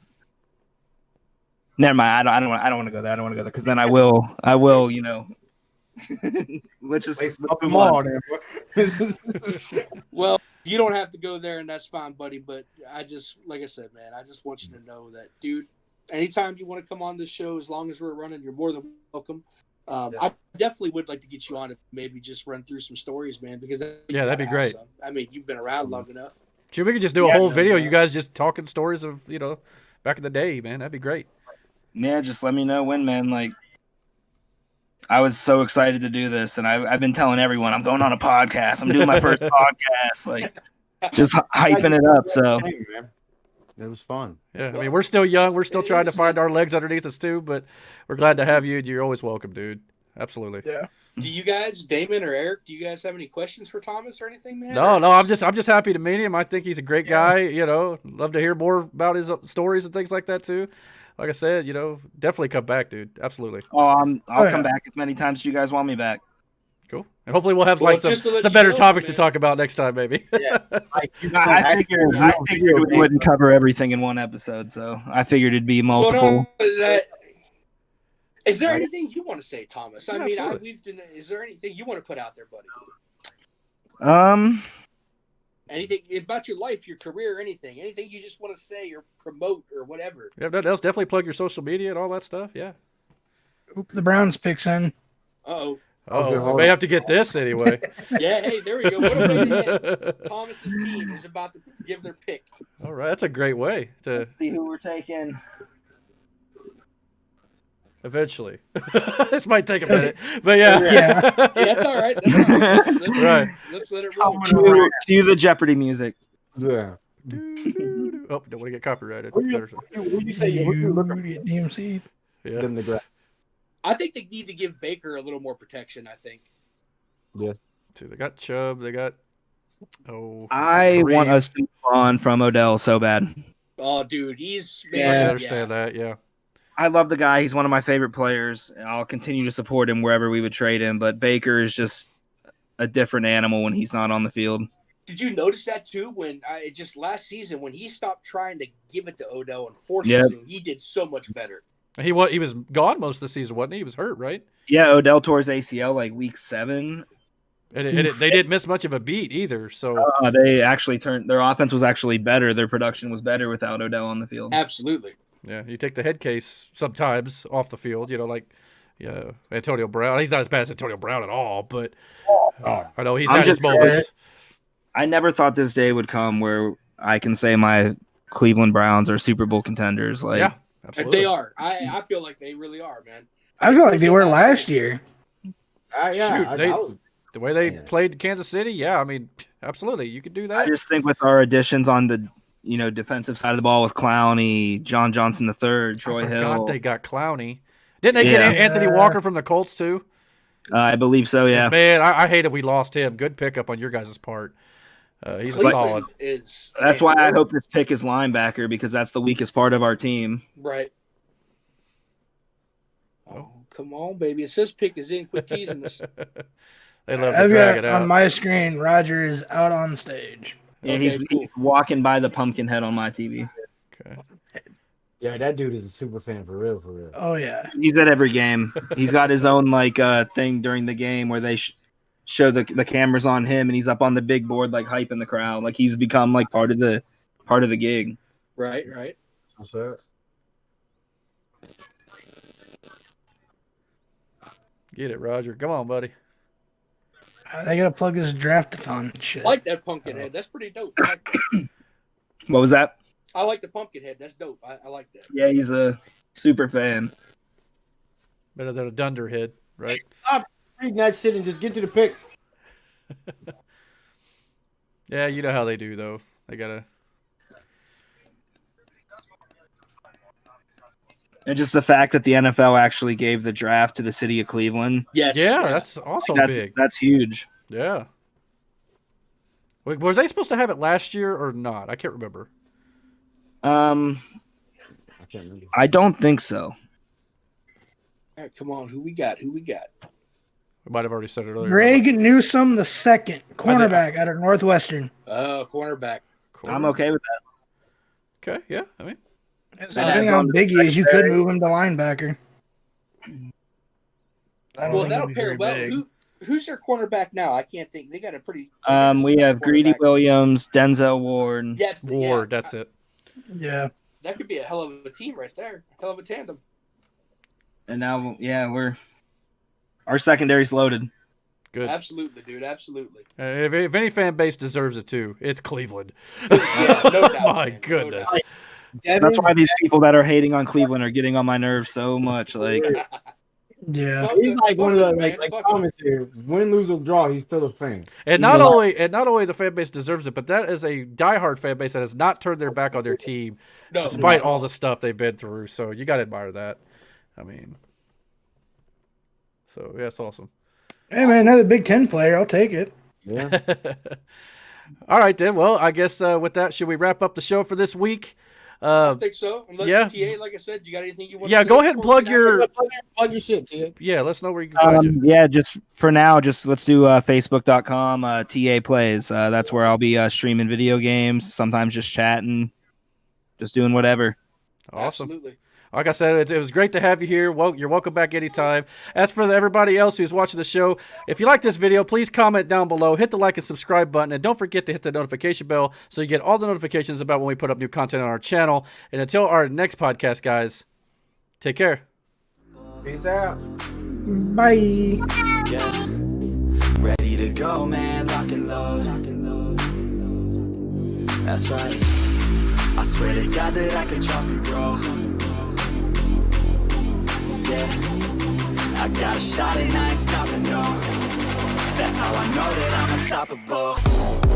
never mind. I don't want to go there. I don't want to go there because then I will. Which is well, you don't have to go there, and that's fine, buddy. But like I said, man, I just want you to know that, dude. Anytime you want to come on this show, as long as we're running, you're more than welcome. I definitely would like to get you on and maybe just run through some stories, man, because that'd be great. I mean, you've been around long enough. Sure, we could just do a whole video, you guys just talking stories of, back in the day, man. That'd be great. Yeah, just let me know when, man. Like, I was so excited to do this, and I've been telling everyone I'm going on a podcast. I'm doing my first podcast, like, just hyping it up. So it was fun. Yeah, I mean, we're still young. We're still trying to find our legs underneath us too, but we're glad to have you. You're always welcome, dude. Absolutely. Yeah. Do you guys, Damon or Eric, do you guys have any questions for Thomas or anything, man? No, I'm just happy to meet him. I think he's a great guy. Love to hear more about his stories and things like that too. Like I said, definitely come back, dude. Absolutely. Oh, I'll come back as many times as you guys want me back. Cool. And hopefully we'll have some better topics to talk about next time, maybe. Yeah. I figured we wouldn't cover everything in one episode, so I figured it'd be multiple. Is there anything you want to say, Thomas? I mean, is there anything you want to put out there, buddy? Anything about your life, your career, anything you just want to say or promote or whatever. Yeah, else definitely plug your social media and all that stuff. Yeah. Oop, the Browns picks in. Uh-oh. Oh, we may have to get this anyway. Yeah, hey, there we go. What a way to end. Thomas's team is about to give their pick. All right, that's a great way to see who we're taking. Eventually. This might take a minute, but yeah. Yeah, that's all right. That's all right. Right. Let's let it roll. Cue the Jeopardy music. Yeah. Oh, don't want to get copyrighted. What do you say? DMC. Yeah. I think they need to give Baker a little more protection, I think. Yeah. They got Chubb. They got I want us to move on from Odell so bad. Oh, dude, he's I understand that, yeah. I love the guy. He's one of my favorite players. I'll continue to support him wherever we would trade him, but Baker is just a different animal when he's not on the field. Did you notice that too? When just last season, when he stopped trying to give it to Odell and force it to him, he did so much better. He was gone most of the season, wasn't he? He was hurt, right? Yeah, Odell tore his ACL like week 7. And they didn't miss much of a beat either. So they actually their offense was actually better. Their production was better without Odell on the field. Absolutely. Yeah, you take the head case sometimes off the field, Antonio Brown. He's not as bad as Antonio Brown at all, but I know he's had his moments. I never thought this day would come where I can say my Cleveland Browns are Super Bowl contenders. Like, yeah, absolutely. They are. I feel like they really are, man. I feel like they were last year. The way they played Kansas City, yeah, I mean, absolutely, you could do that. I just think with our additions on the defensive side of the ball with Clowney, John Johnson III, Troy Hill. They got Clowney. Didn't they get Anthony Walker from the Colts too? I believe so, yeah. Man, I hated we lost him. Good pickup on your guys' part. He's solid. That's why I hope this pick is linebacker, because that's the weakest part of our team. Right. Oh, come on, baby. It says pick is in. Quit teasing us. They love to drag it out. On my screen, Roger is out on stage. Yeah, he's walking by the pumpkin head on my TV. Okay. Yeah, that dude is a super fan for real. Oh yeah, he's at every game. He's got his own thing during the game where they show the cameras on him, and he's up on the big board hyping the crowd. Like he's become part of the gig. Right. What's up? Get it, Roger. Come on, buddy. They gotta plug this draft-a-thon shit. I like that pumpkin head. That's pretty dope. What was that? I like the Pumpkinhead. That's dope. I like that. Yeah, he's a super fan. Better than a Dunderhead, right? Stop reading that shit and just get to the pick. Yeah, you know how they do, though. They gotta. And just the fact that the NFL actually gave the draft to the city of Cleveland. Yes. Yeah, that's also That's big. that's huge. Yeah. Wait, were they supposed to have it last year or not? I can't remember. I can't remember. I don't think so. All right, come on. Who we got? We might have already said it earlier. Greg Newsome the second, cornerback out of Northwestern. Oh, cornerback. I'm okay with that. Okay, yeah. I mean, Depending on how big he is, you could move him to linebacker. Well, that'll pair well. Who's their cornerback now? I can't think. They got a pretty. We have Greedy Williams, Denzel Ward. That's it. Yeah. That could be a hell of a team right there. Hell of a tandem. And now, our secondary's loaded. Good. Absolutely, dude. Absolutely. If any fan base deserves it too, it's Cleveland. Yeah, no doubt. My man. goodness. No doubt. That's why these people that are hating on Cleveland are getting on my nerves so much. Like, Yeah. He's like one of the Man, like fuck Thomas here. Win, lose, or draw, he's still a fan. And not only the fan base deserves it, but that is a diehard fan base that has not turned their back on their team No, despite no. all the stuff they've been through. So you got to admire that. I mean, so yeah, it's awesome. Hey, man, another Big Ten player. I'll take it. Yeah. All right, then. Well, I guess with that, should we wrap up the show for this week? I think so. Unless yeah. TA, like I said, you got anything you want Yeah, to say? go ahead and plug your. Plug your shit, Tia. Yeah, let's know where you can find you. yeah, just for now, let's do Facebook.com, TA Plays. That's where I'll be streaming video games, sometimes just chatting, just doing whatever. Awesome. Absolutely. Like I said, it was great to have you here. Well, you're welcome back anytime. As for everybody else who's watching the show, if you like this video, please comment down below, hit the like and subscribe button, and don't forget to hit the notification bell so you get all the notifications about when we put up new content on our channel. And until our next podcast, guys, take care. Peace out. Bye. Yeah. Ready to go, man, lock and load. That's right. I swear to God that I can drop you, bro. Yeah. I got a shot and I ain't stopping, no. That's how I know that I'm unstoppable.